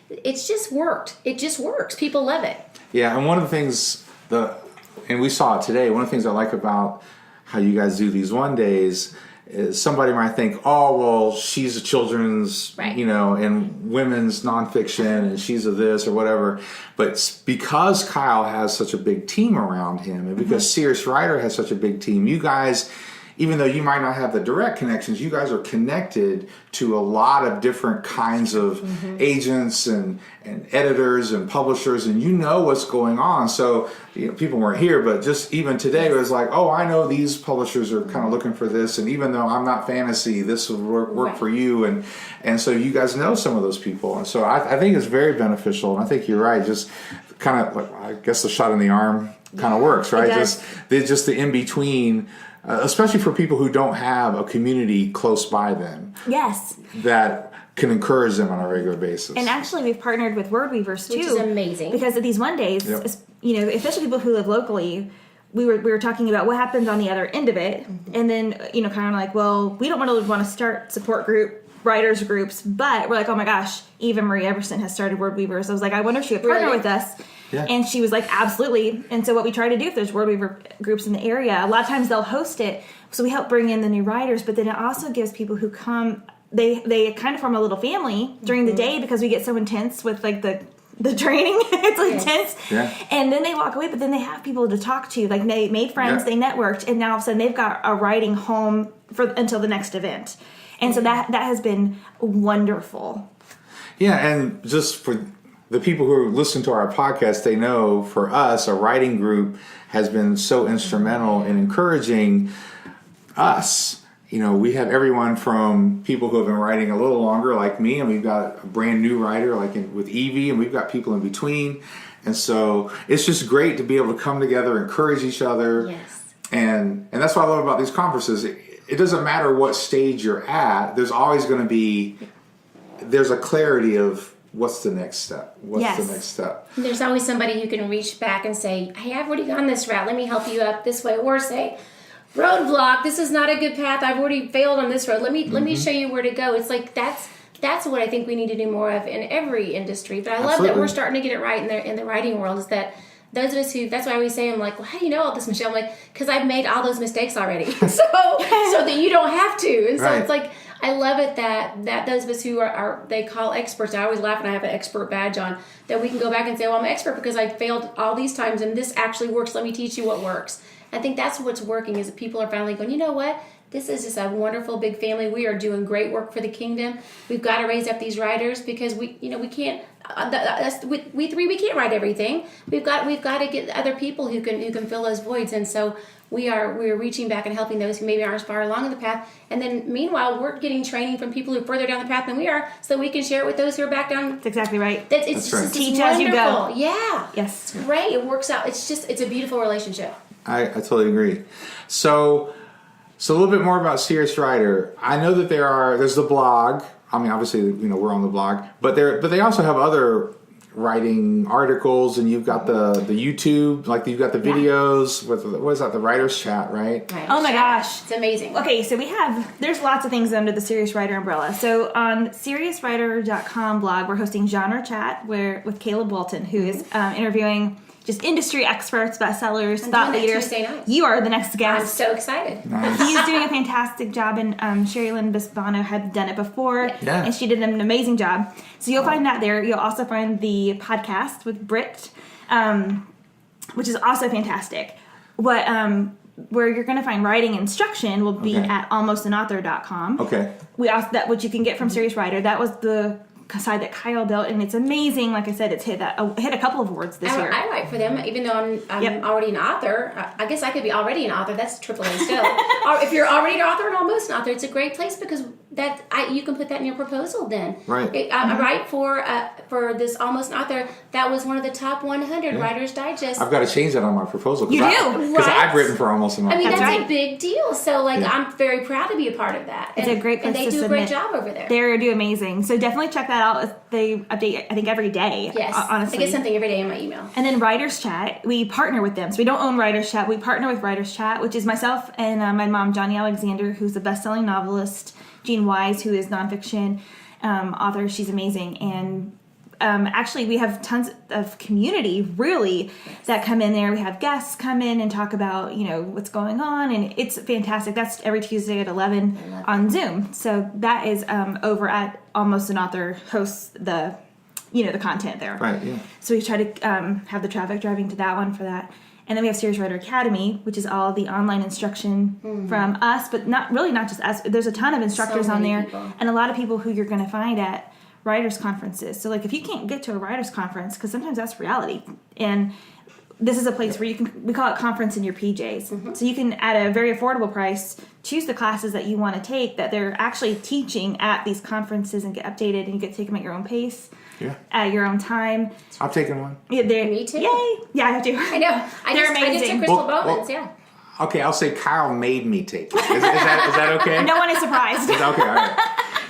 It's just worked. It just works. People love it. Yeah, and one of the things and we saw it today, one of the things I like about how you guys do these one days is somebody might think, oh, well, she's a children's, and women's nonfiction, and she's a this or whatever. But because Kyle has such a big team around him, and because Serious Writer has such a big team, you guys even though you might not have the direct connections, you guys are connected to a lot of different kinds of agents and editors and publishers, and you know what's going on. So people weren't here, but just even today it was like, oh, I know these publishers are kind of looking for this, and even though I'm not fantasy, this will work for you, and so you guys know some of those people, and so I think it's very beneficial, and I think you're right. Just kind of like, I guess the shot in the arm kind of works, right? Just the in between. Especially for people who don't have a community close by them. Yes. That can encourage them on a regular basis. And actually, we've partnered with Word Weavers too. Which is amazing. Because of these Mondays, especially people who live locally, we were talking about what happens on the other end of it. And then, kind of like, well, we don't really want to start support group, writers groups, but we're like, oh my gosh, Eva Marie Everson has started Word Weavers. I was like, I wonder if she would partner with us. Yeah. And she was like, absolutely. And so what we try to do, if there's Word Weaver groups in the area, a lot of times they'll host it. So we help bring in the new writers, but then it also gives people who come, they kind of form a they family during the day because we get so intense with like the training. It's intense. Yeah. And then they walk away, but then they have people to talk to. Like they made friends, they networked, and now all of a sudden they've got a writing home until the next event. And so that has been wonderful. Yeah, and just for the people who listen to our podcast, they know for us, a writing group has been so instrumental in encouraging us. We have everyone from people who have been writing a little longer, like me, and we've got a brand new writer, with Evie, and we've got people in between. And so it's just great to be able to come together, encourage each other. Yes. And that's what I love about these conferences. It doesn't matter what stage you're at. There's always going to be, there's a clarity of what's the next step. What's the next step? There's always somebody who can reach back and say, hey, I've already gone this route. Let me help you up this way. Or say, roadblock, this is not a good path. I've already failed on this road. Let me show you where to go. It's like that's what I think we need to do more of in every industry. But I love that we're starting to get it right in the writing world, is that those of us who, that's why I always say, I'm like, well, how do you know all this, Michelle? I'm like, because I've made all those mistakes already. so that you don't have to. And so it's like, I love it that those of us who are they call experts, I always laugh when I have an expert badge on, that we can go back and say, well, I'm an expert because I failed all these times and this actually works. Let me teach you what works. I think that's what's working, is that people are finally going, you know what? This is just a wonderful big family. We are doing great work for the kingdom. We've got to raise up these writers because we can't. We can't write everything. We've got to get other people who can fill those voids. And so we're reaching back and helping those who maybe aren't as far along in the path. And then meanwhile, we're getting training from people who are further down the path than we are, so we can share it with those who are back down. That's exactly right. It's right. Teach as you go. Yeah. Yes. It's great. It works out. It's a beautiful relationship. I totally agree. So a little bit more about Serious Writer. I know that there's the blog. I mean, obviously, we're on the blog, but they also have other writing articles, and you've got the YouTube, like you've got the videos with, what is that, the writer's chat, right? Oh my gosh. It's amazing. Okay, so there's lots of things under the Serious Writer umbrella. So on seriouswriter.com blog, we're hosting Genre Chat with Caleb Walton, who is interviewing just industry experts, bestsellers, thought leaders. You are the next guest. I'm so excited. Nice. He's doing a fantastic job, and Sherry Lynn Bisbano had done it before, and she did an amazing job. So you'll find that there. You'll also find the podcast with Britt, which is also fantastic. Where you're going to find writing instruction will be at almostanauthor.com. Okay. We also which you can get from Serious Writer. That was the side that Kyle built, and it's amazing. Like I said, it's hit a couple of awards this year. I write for them, even though I'm already an author. I guess I could be already an author. That's AAA still. Or if you're already an author and almost an author, it's a great place because you can put that in your proposal. Then right. I write for this almost an author. That was one of the top 100 Writers Digest. I've got to change that on my proposal. You do, because I've written for almost an author. I mean, that's a big deal. So I'm very proud to be a part of that. It's a great place to submit. And they do a great job over there. They do amazing. So definitely check that out. They update, I think, every day. Yes, honestly. I get something every day in my email. And then Writers Chat, we partner with them. So we don't own Writers Chat. We partner with Writers Chat, which is myself and my mom, Johnny Alexander, who's a best-selling novelist, Jean Wise, who is nonfiction author. She's amazing. And actually, we have tons of community, really, that come in there. We have guests come in and talk about, what's going on, and it's fantastic. That's every Tuesday at 11 on Zoom. So that is over at Almost an Author hosts the content there. Right, yeah. So we try to have the traffic driving to that one for that. And then we have Serious Writer Academy, which is all the online instruction from us, but not just us. There's a ton of instructors on there, and a lot of people who you're going to find at writers' conferences. So, like, if you can't get to a writers' conference, because sometimes that's reality, and this is a place where we call it conference in your PJs. So you can, at a very affordable price, choose the classes that you want to take that they're actually teaching at these conferences and get updated, and you get to take them at your own pace. Yeah. At your own time. I've taken one. Yeah, Me too. Yay! Yeah, I have to. I know. I just took Crystal Bowman's, yeah. Okay, I'll say Kyle made me take it. Is that okay? No one is surprised. Okay, all right.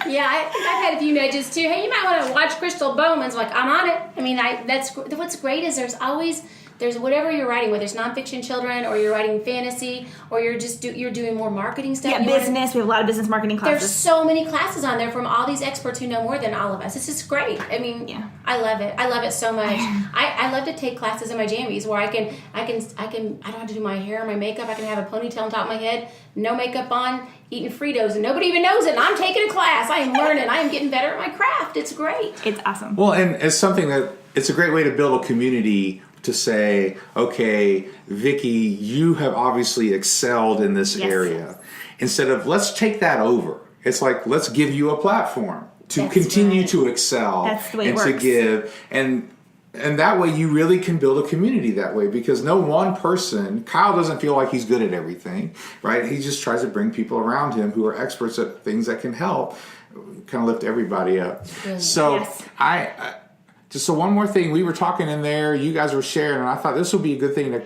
Yeah, I've had a few nudges too. Hey, you might want to watch Crystal Bowman's. Like, I'm on it. I mean, that's what's great is there's whatever you're writing, whether it's nonfiction children or you're writing fantasy or you're doing more marketing stuff. Yeah, business. We have a lot of business marketing classes. There's so many classes on there from all these experts who know more than all of us. This is great. I mean, I love it. I love it so much. I love to take classes in my jammies where I don't have to do my hair or my makeup. I can have a ponytail on top of my head, no makeup on, eating Fritos, and nobody even knows it. And I'm taking a class. I am learning. I am getting better at my craft. It's great. It's awesome. Well, and it's something that it's a great way to build a community to say, okay, Vicki, you have obviously excelled in this area. Instead of, let's take that over. It's like, let's give you a platform to continue to excel and to give. And that way you really can build a community that way, because no one person, Kyle doesn't feel like he's good at everything, right? He just tries to bring people around him who are experts at things that can help kind of lift everybody up. So So one more thing, we were talking in there, you guys were sharing, and I thought this would be a good thing to,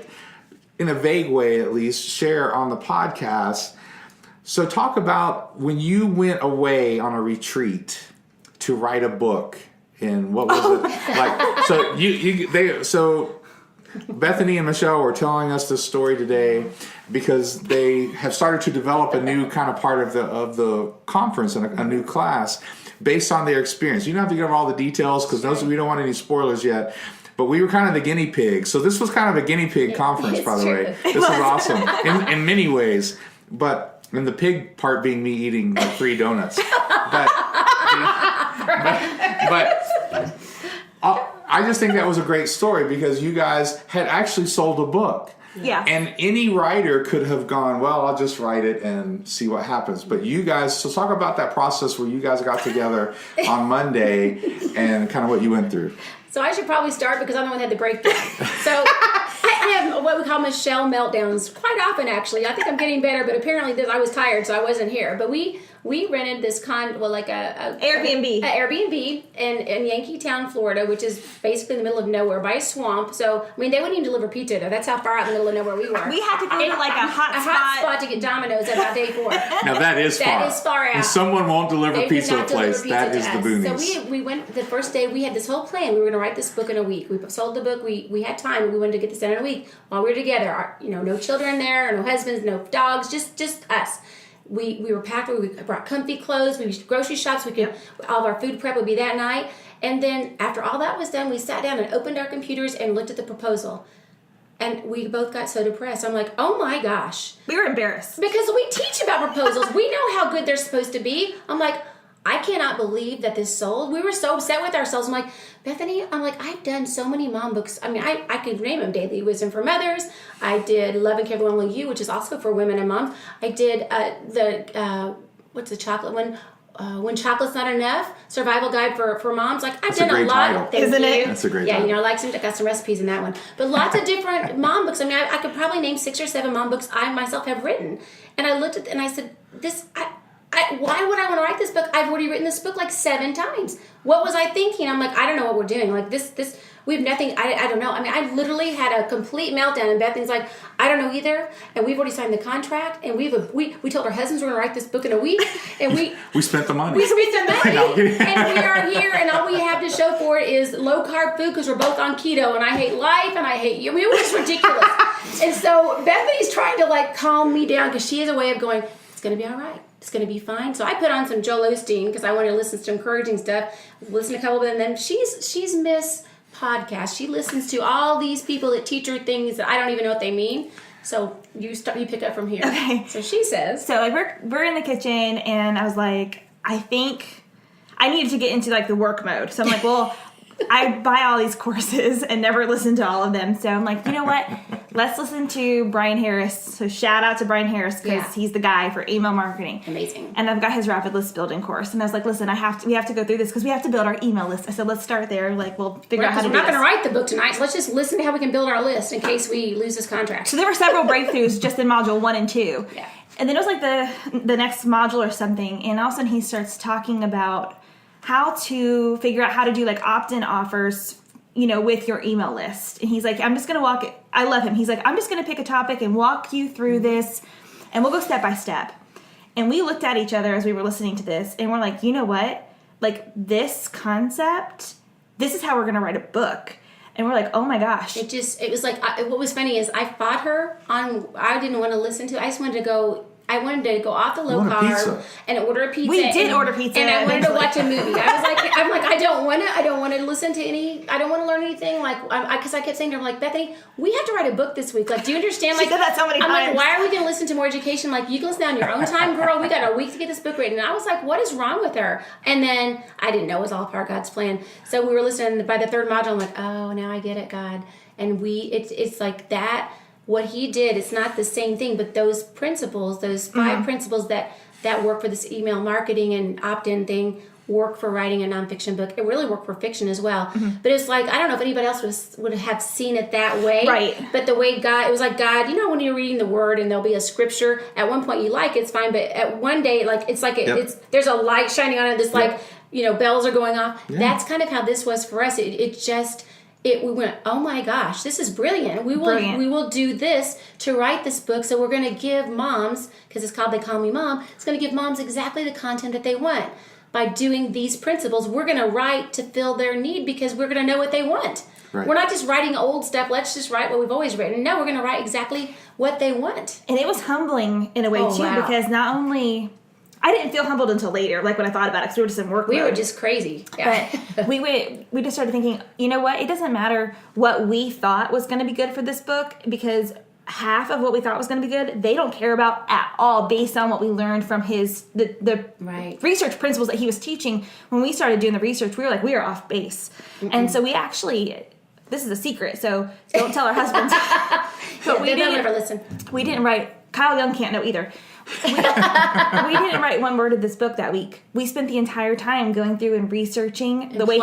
in a vague way at least, share on the podcast. So talk about when you went away on a retreat to write a book, and what was it like? So Bethany and Michelle were telling us this story today because they have started to develop a new kind of part of the conference and a new class based on their experience. You don't have to give all the details because we don't want any spoilers yet. But we were kind of the guinea pigs. So this was kind of a guiney pig conference, by the way. This was awesome in many ways. But in the pig part being me eating like 3 donuts. But I just think that was a great story because you guys had actually sold a book. Yeah. And any writer could have gone, well, I'll just write it and see what happens. But you guys, so talk about that process where you guys got together on Monday and kind of what you went through. So I should probably start because I'm the one that had the breakdown. So I have what we call Michelle meltdowns quite often, actually. I think I'm getting better, but apparently I was tired, so I wasn't here. But we rented this Airbnb. Airbnb in Yankeetown, Florida, which is basically in the middle of nowhere by a swamp. So, I mean, they wouldn't even deliver pizza there. That's how far out in the middle of nowhere we were. We had to go to like a hot spot to get Domino's at about day 4. Now that is far. That is far out. And someone won't deliver They pizza did to a not place. deliver That pizza is to the us. boonies. So we went the first day. We had this whole plan. We were going to write this book in a week. We sold the book. We had time. We wanted to get this done in a week while we were together. No children there, no husbands, no dogs, just us. We were packed. We brought comfy clothes. We used grocery shops. All of our food prep would be that night. And then after all that was done, we sat down and opened our computers and looked at the proposal. And we both got so depressed. I'm like, oh my gosh. We were embarrassed. Because we teach about proposals. We know how good they're supposed to be. I'm like, I cannot believe that this sold. We were so upset with ourselves. I'm like, Bethany, I've done so many mom books. I mean, I could name them. Daily Wisdom for Mothers. I did Love and Care for Only You, which is also for women and moms. I did what's the chocolate one? When Chocolate's Not Enough, Survival Guide for Moms. Like, I've done a lot. Title. Isn't it? That's a great title. I got some recipes in that one. But lots of different mom books. I mean, I could probably name 6 or 7 mom books I myself have written. And I looked at and I said, why would I want to write this book? I've already written this book like 7 times. What was I thinking? I'm like, I don't know what we're doing. Like this, we have nothing. I don't know. I mean, I literally had a complete meltdown, and Bethany's like, I don't know either. And we've already signed the contract, and we told our husbands we're going to write this book in a week, and we spent the money. We spent the money, and we are here, and all we have to show for it is low carb food because we're both on keto, and I hate life, and I hate you. I mean, it was just ridiculous. And so Bethany's trying to like calm me down because she has a way of going, it's going to be all right. It's going to be fine. So I put on some Joel Osteen because I wanted to listen to encouraging stuff. Listen to a couple of them. And then she's Miss Podcast. She listens to all these people that teach her things that I don't even know what they mean. So you pick up from here. Okay. So she says. So like we're in the kitchen, and I was like, I think I needed to get into like the work mode. So I'm like, well, I buy all these courses and never listen to all of them. So I'm like, you know what? Let's listen to Brian Harris. So shout out to Brian Harris because he's the guy for email marketing. Amazing. And I've got his rapid list building course. And I was like, listen, we have to go through this because we have to build our email list. I said, let's start there. Like, we'll figure out how to do this. We're not going to write the book tonight, so let's just listen to how we can build our list in case we lose this contract. So there were several breakthroughs just in module 1 and 2. Yeah. And then it was like the next module or something. And all of a sudden he starts talking about how to figure out how to do like opt-in offers, with your email list. And he's like, I'm just going to walk it. I love him. He's like, I'm just going to pick a topic and walk you through this and we'll go step by step. And we looked at each other as we were listening to this and we're like, you know what? Like this concept, this is how we're going to write a book. And we're like, oh my gosh. It was like, what was funny is I fought her on, I didn't want to listen to, I wanted to go off the low carb and order a pizza. We did order pizza. And I wanted to watch a movie. I'm like, I don't want to listen to any, I don't want to learn anything. Like, because I kept saying to her, like, Bethany, we have to write a book this week. Like, do you understand? Like, she said that so many times. I'm like, why are we going to listen to more education? Like, you can listen on your own time, girl. We got a week to get this book written. And I was like, what is wrong with her? And then I didn't know it was all part of God's plan. So we were listening by the third module. I'm like, oh, now I get it, God. And it's like that. What he did, it's not the same thing, but those principles, those 5 principles that work for this email marketing and opt-in thing work for writing a nonfiction book. It really worked for fiction as well. But it's like, I don't know if anybody else would have seen it that way. Right. But the way God, it was like God, when you're reading the word and there'll be a scripture, at one point you like it's fine, but at one day, like, it's like, there's a light shining on it, this like, bells are going off. Yeah. That's kind of how this was for us. We went, oh my gosh, this is brilliant. We will do this to write this book. So we're going to give moms, because it's called They Call Me Mom, it's going to give moms exactly the content that they want. By doing these principles, we're going to write to fill their need because we're going to know what they want. Right. We're not just writing old stuff. Let's just write what we've always written. No, we're going to write exactly what they want. And it was humbling in a way too, because not only... I didn't feel humbled until later, like when I thought about it, because we were just in work mode. We were just crazy. Yeah. But we just started thinking, you know what? It doesn't matter what we thought was going to be good for this book, because half of what we thought was going to be good, they don't care about at all, based on what we learned from the research principles that he was teaching. When we started doing the research, we were like, we are off base. And so we actually, this is a secret, so don't tell our husbands. But they'll never listen. We didn't write, Kyle Young can't know either. We didn't write one word of this book that week. We spent the entire time going through and researching the way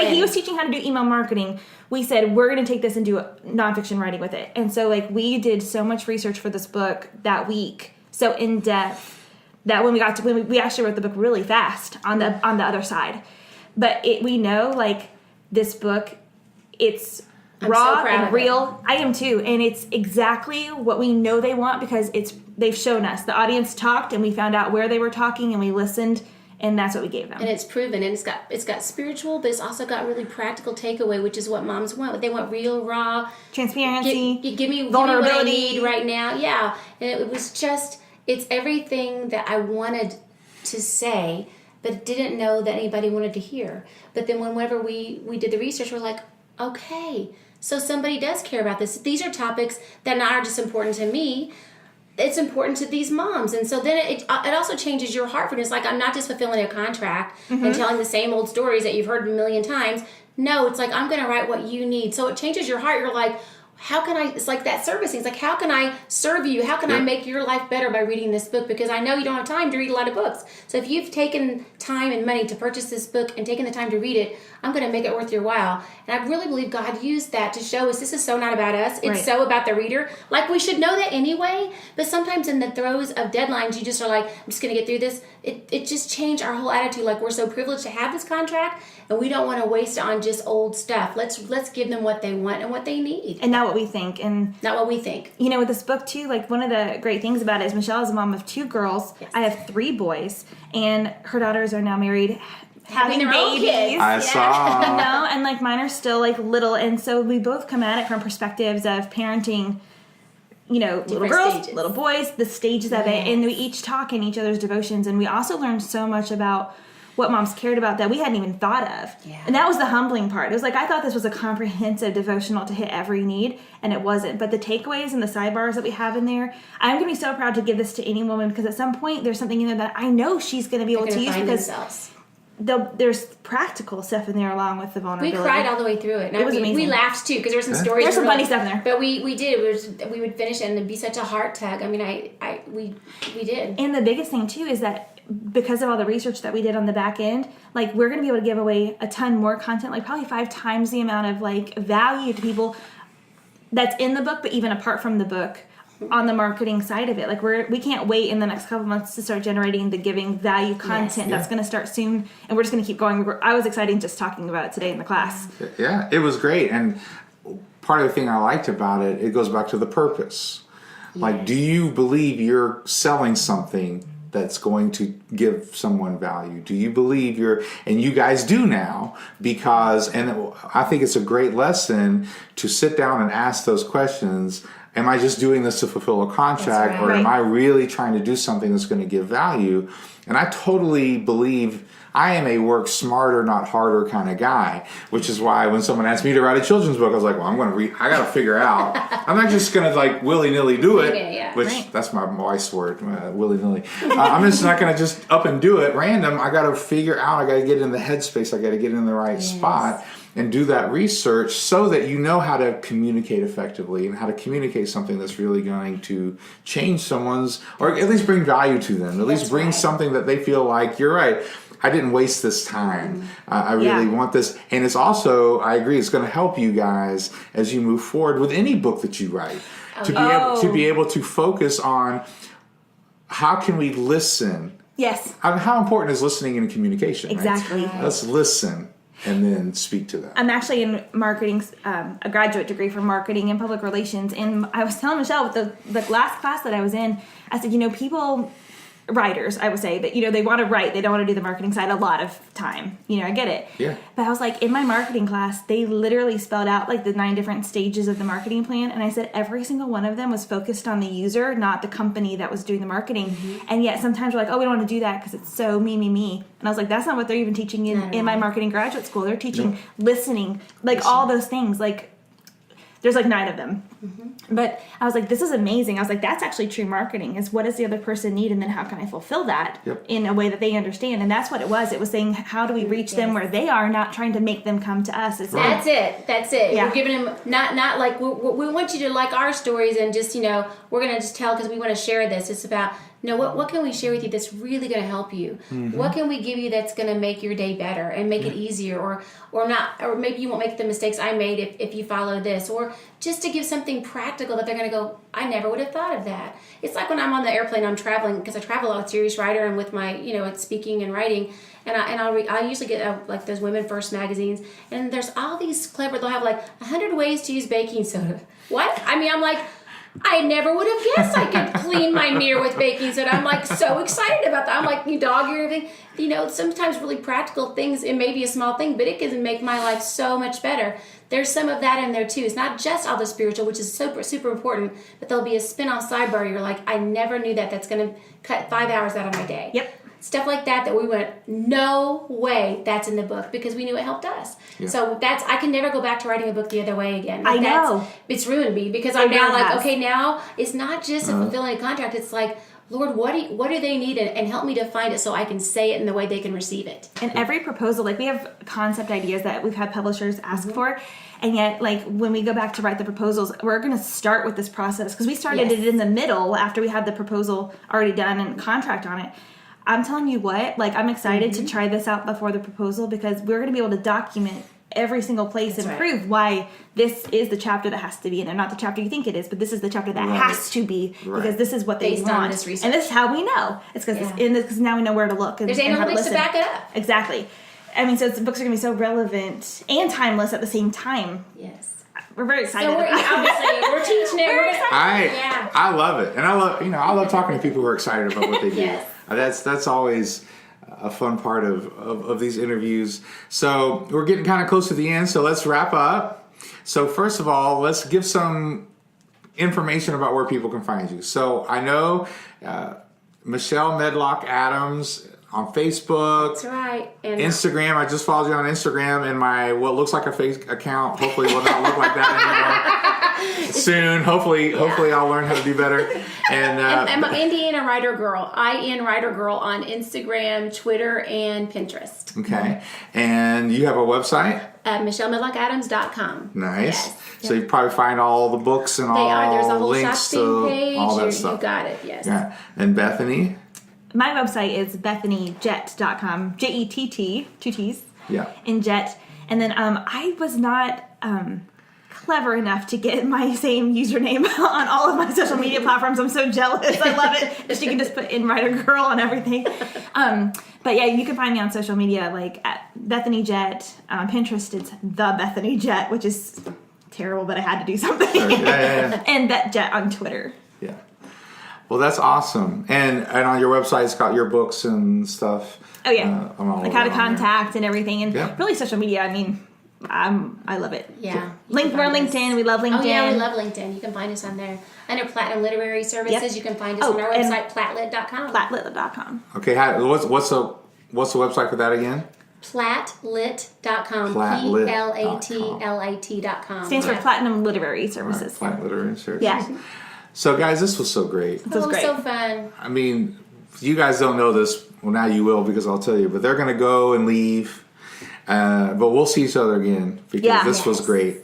he was teaching how to do email marketing. We said, we're going to take this and do nonfiction writing with it. And so we did so much research for this book that week, so in depth, that when we actually wrote the book really fast on the other side. But we know, like, this book, it's raw and real. I am too, and it's exactly what we know they want, because they've shown us. The audience talked, and we found out where they were talking, and we listened, and that's what we gave them. And it's proven, and it's got spiritual, but it's also got really practical takeaway, which is what moms want. They want real, raw transparency. Give me vulnerability. What I need right now. Yeah, and it was just, it's everything that I wanted to say, but didn't know that anybody wanted to hear. But then whenever we did the research, we're like, okay, so somebody does care about this. These are topics that not are just important to me. It's important to these moms. And so then it also changes your heart for it. It's like, I'm not just fulfilling a contract and telling the same old stories that you've heard a million times. No, it's like, I'm going to write what you need. So it changes your heart. You're like, how can I, it's like that service thing. It's like, how can I serve you? How can I make your life better by reading this book? Because I know you don't have time to read a lot of books. So if you've taken time and money to purchase this book and taken the time to read it, I'm going to make it worth your while. And I really believe God used that to show us this is so not about us. It's so about the reader. Like, we should know that anyway. But sometimes in the throes of deadlines, you just are like, I'm just going to get through this. It just changed our whole attitude. Like, we're so privileged to have this contract, and we don't want to waste it on just old stuff. Let's give them what they want and what they need. And not what we think. And not what we think. You know, with this book too, like, one of the great things about it is Michelle is a mom of 2 girls. Yes. I have 3 boys, and her daughters are now married, having their own babies. kids. I saw. You know, and like mine are still like little, and so we both come at it from perspectives of parenting, you know, Different little girls, stages. Little boys, the stages of it, and we each talk in each other's devotions, and we also learned so much about what moms cared about that we hadn't even thought of. Yeah. And that was the humbling part. It was like, I thought this was a comprehensive devotional to hit every need, and it wasn't. But the takeaways and the sidebars that we have in there, I'm going to be so proud to give this to any woman, because at some point there's something in there that I know she's going to be able to use, because there's practical stuff in there along with the vulnerability. We cried all the way through it. It was amazing. We laughed too because there were some stories. There's some funny stuff in there. But we did. We would finish it and it'd be such a heart tug. I mean, we did. And the biggest thing too is that because of all the research that we did on the back end, like we're going to be able to give away a ton more content, like probably 5 times the amount of like value to people that's in the book, but even apart from the book. On the marketing side of it, like we can't wait in the next couple of months to start generating the giving value content. That's going to start soon, and we're just going to keep going. I was excited just talking about it today in the class. Yeah, it was great, and part of the thing I liked about it, it goes back to the purpose. Like, do you believe you're selling something that's going to give someone value? Do you believe and you guys do now, because, and I think it's a great lesson to sit down and ask those questions. Am I just doing this to fulfill a contract, or am I really trying to do something that's going to give value? And I totally believe I am a work smarter, not harder kind of guy, which is why when someone asked me to write a children's book, I was like, well, I'm going to read. I got to figure out. I'm not just going to like willy-nilly do it, which that's my wife's word, willy-nilly. I'm just not going to just up and do it random. I got to figure out. I got to get in the headspace. I got to get in the right spot. And do that research so that you know how to communicate effectively and how to communicate something that's really going to change someone's, or at least bring value to them, at least bring something that they feel like, you're right, I didn't waste this time. I really want this. And it's also, I agree, it's going to help you guys as you move forward with any book that you write to be able to focus on how can we listen. Yes. How important is listening in communication? Exactly. Right? Let's listen. And then speak to them. I'm actually in marketing, a graduate degree for marketing and public relations. And I was telling Michelle with the last class that I was in, I said, people, writers, I would say, that, they want to write. They don't want to do the marketing side a lot of time. I get it. Yeah. But I was like, in my marketing class, they literally spelled out like the 9 different stages of the marketing plan. And I said every single one of them was focused on the user, not the company that was doing the marketing. Mm-hmm. And yet sometimes we're like, we don't want to do that because it's so me. And I was like, that's not what they're even teaching in my marketing graduate school. They're teaching listening, all those things. Like, there's like 9 of them. Mm-hmm. But I was like, this is amazing. I was like, that's actually true marketing, is what does the other person need, and then how can I fulfill that in a way that they understand? And that's what it was. It was saying, how do we reach them where they are, not trying to make them come to us. That's it. Yeah. We're giving them, not like, we want you to like our stories and just, we're going to just tell because we want to share this. It's about, what can we share with you that's really going to help you? Mm-hmm. What can we give you that's going to make your day better and make it easier, or not, or maybe you won't make the mistakes I made if you follow this, or just to give something practical that they're going to go, I never would have thought of that. It's like when I'm on the airplane, I'm traveling, because I travel a lot with Serious Writer and with my, speaking and writing, and I usually get like those Women First magazines, and there's all these clever, they'll have like 100 ways to use baking soda. What? I mean, I'm like, I never would have guessed I could clean my mirror with baking soda. I'm like so excited about that. I'm like, you dog ear and everything. Sometimes really practical things, it may be a small thing, but it can make my life so much better. There's some of that in there too. It's not just all the spiritual, which is super, super important, but there'll be a spin-off sidebar. You're like, I never knew that. That's going to cut 5 hours out of my day. Yep. Stuff like that we went, no way that's in the book, because we knew it helped us. Yeah. So I can never go back to writing a book the other way again. Like, I know. It's ruined me, because I'm now like, okay, now it's not just fulfilling a contract. It's like, Lord, what do they need, and help me to find it so I can say it in the way they can receive it. And every proposal, like we have concept ideas that we've had publishers ask for, and yet like when we go back to write the proposals, we're going to start with this process, because we started it in the middle after we had the proposal already done and contract on it. I'm telling you what, like I'm excited to try this out before the proposal, because we're going to be able to document every single place and prove why this is the chapter that has to be in there. Not the chapter you think it is, but this is the chapter that has to be, because this is what they Based want. On this research. And this is how we know. It's because it's in this, because now we know where to look and, there's analytics to back it up. Exactly. I mean, so the books are going to be so relevant and timeless at the same time. Yes. We're very excited. So we're teaching it. I love it, and I love talking to people who are excited about what they do. Yes. That's always a fun part of these interviews. So we're getting kind of close to the end, so let's wrap up. So first of all, let's give some information about where people can find you. So I know Michelle Medlock Adams on Facebook. That's right. And Instagram. I just followed you on Instagram, and my what looks like a fake account hopefully will not look like that soon. Hopefully I'll learn how to do better. And I'm Indiana Writer Girl. IN Writer Girl on Instagram, Twitter, and Pinterest. okay. And you have a website? MichelleMedlockAdams.com. Nice. Yes. So you probably find all the books and all There's a whole links shopping to page. all that You stuff. got it. Yes. Yeah. And Bethany? My website is BethanyJett.com. Jett, 2 T's. Yeah. In Jet. And then I was not clever enough to get my same username on all of my social media platforms. I'm so jealous. I love it that you can just put in Writer Girl on everything. But yeah, you can find me on social media like at Bethany Jett. Pinterest, it's the Bethany Jett, which is terrible, but I had to do something. Yeah. And Bet Jet on Twitter. Yeah. Well, that's awesome. And on your website, it's got your books and stuff. Oh yeah, like how to contact and everything, and Yeah. really social media. I mean, I love it. Yeah. We're on LinkedIn. We love LinkedIn. Oh yeah, we love LinkedIn. You can find us on there. Under Platinum Literary Services, Yep. you can find us on our and website, platlit.com. Platlit.com. Okay. What's the website for that again? Platlit.com. PLATLIT.com. Stands for Platinum Literary Services. Platinum Literary Services. Yeah. So, guys, this was so great. It was great. So fun. I mean, you guys don't know this. Well, now you will because I'll tell you. But they're going to go and leave. But we'll see each other again because this was great.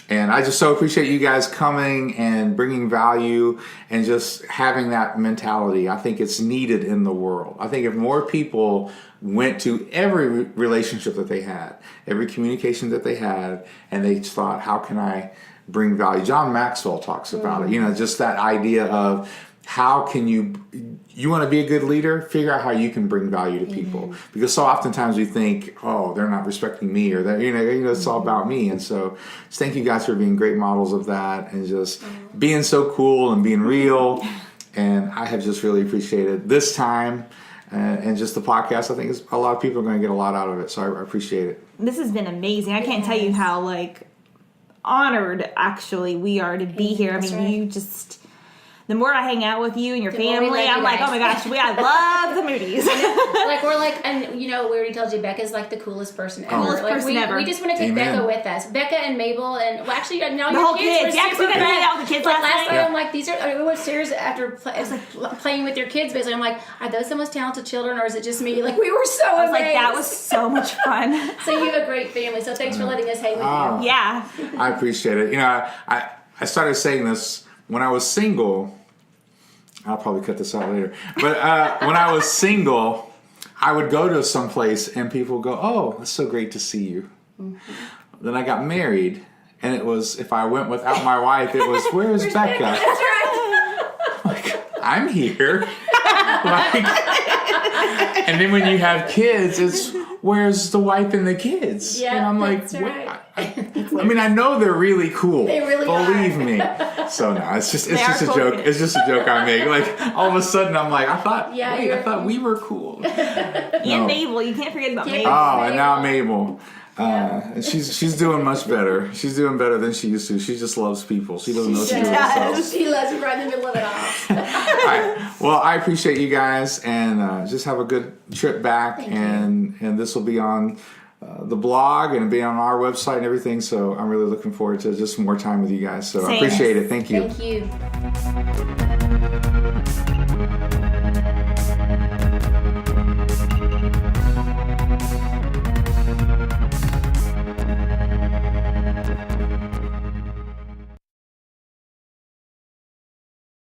And I just so appreciate you guys coming and bringing value and just having that mentality. I think it's needed in the world. I think if more people went to every relationship that they had, every communication that they had, and they thought, how can I bring value? John Maxwell talks about it. You know, just that idea of how can you want to be a good leader? Figure out how you can bring value to people. Because so oftentimes we think, oh, they're not respecting me, or that it's all about me. And so, just thank you guys for being great models of that, and just being so cool and being real. And I have just really appreciated this time and just the podcast. I think a lot of people are going to get a lot out of it. So I appreciate it. This has been amazing. I can't tell you how honored actually we are to be here. I mean, you just. The more I hang out with you and your family, I'm like, oh my gosh, I love the Moody's. And we already told you, Becca's like the coolest person ever. Coolest person ever. We just want to take Becca with us. Becca and Mabel, and actually, now the your whole kids. Yeah, because we got to hang out with the kids last night. night. I'm like, we went upstairs after playing with your kids, basically. I'm like, are those the most talented children, or is it just me? Like, we were so amazed. Like, that was so much fun. So you have a great family. So thanks for letting us hang with you. Yeah. I appreciate it. I started saying this when I was single. I'll probably cut this out later. But when I was single, I would go to some place and people would go, oh, it's so great to see you. Mm-hmm. Then I got married, and it was, if I went without my wife, it was, where's Becca? That's right. Like, I'm here. And then when you have kids, it's, where's the wife and the kids? Yeah, and I'm like, that's right. I mean, I know they're really cool. They really Believe are. me. So no, it's just a joke. It's just a joke I make. Like all of a sudden, I'm like, I thought we were cool. And Mabel, you can't forget about Mabel. Oh, and now Mabel. And she's doing much better. She's doing better than she used to. She just loves people. She doesn't know what to do with herself. She loves you right in the middle of it all. All right. Well, I appreciate you guys, and just have a good trip back. And this will be on the blog and be on our website and everything. So I'm really looking forward to just more time with you guys. So I appreciate it. Thank you. Thank you.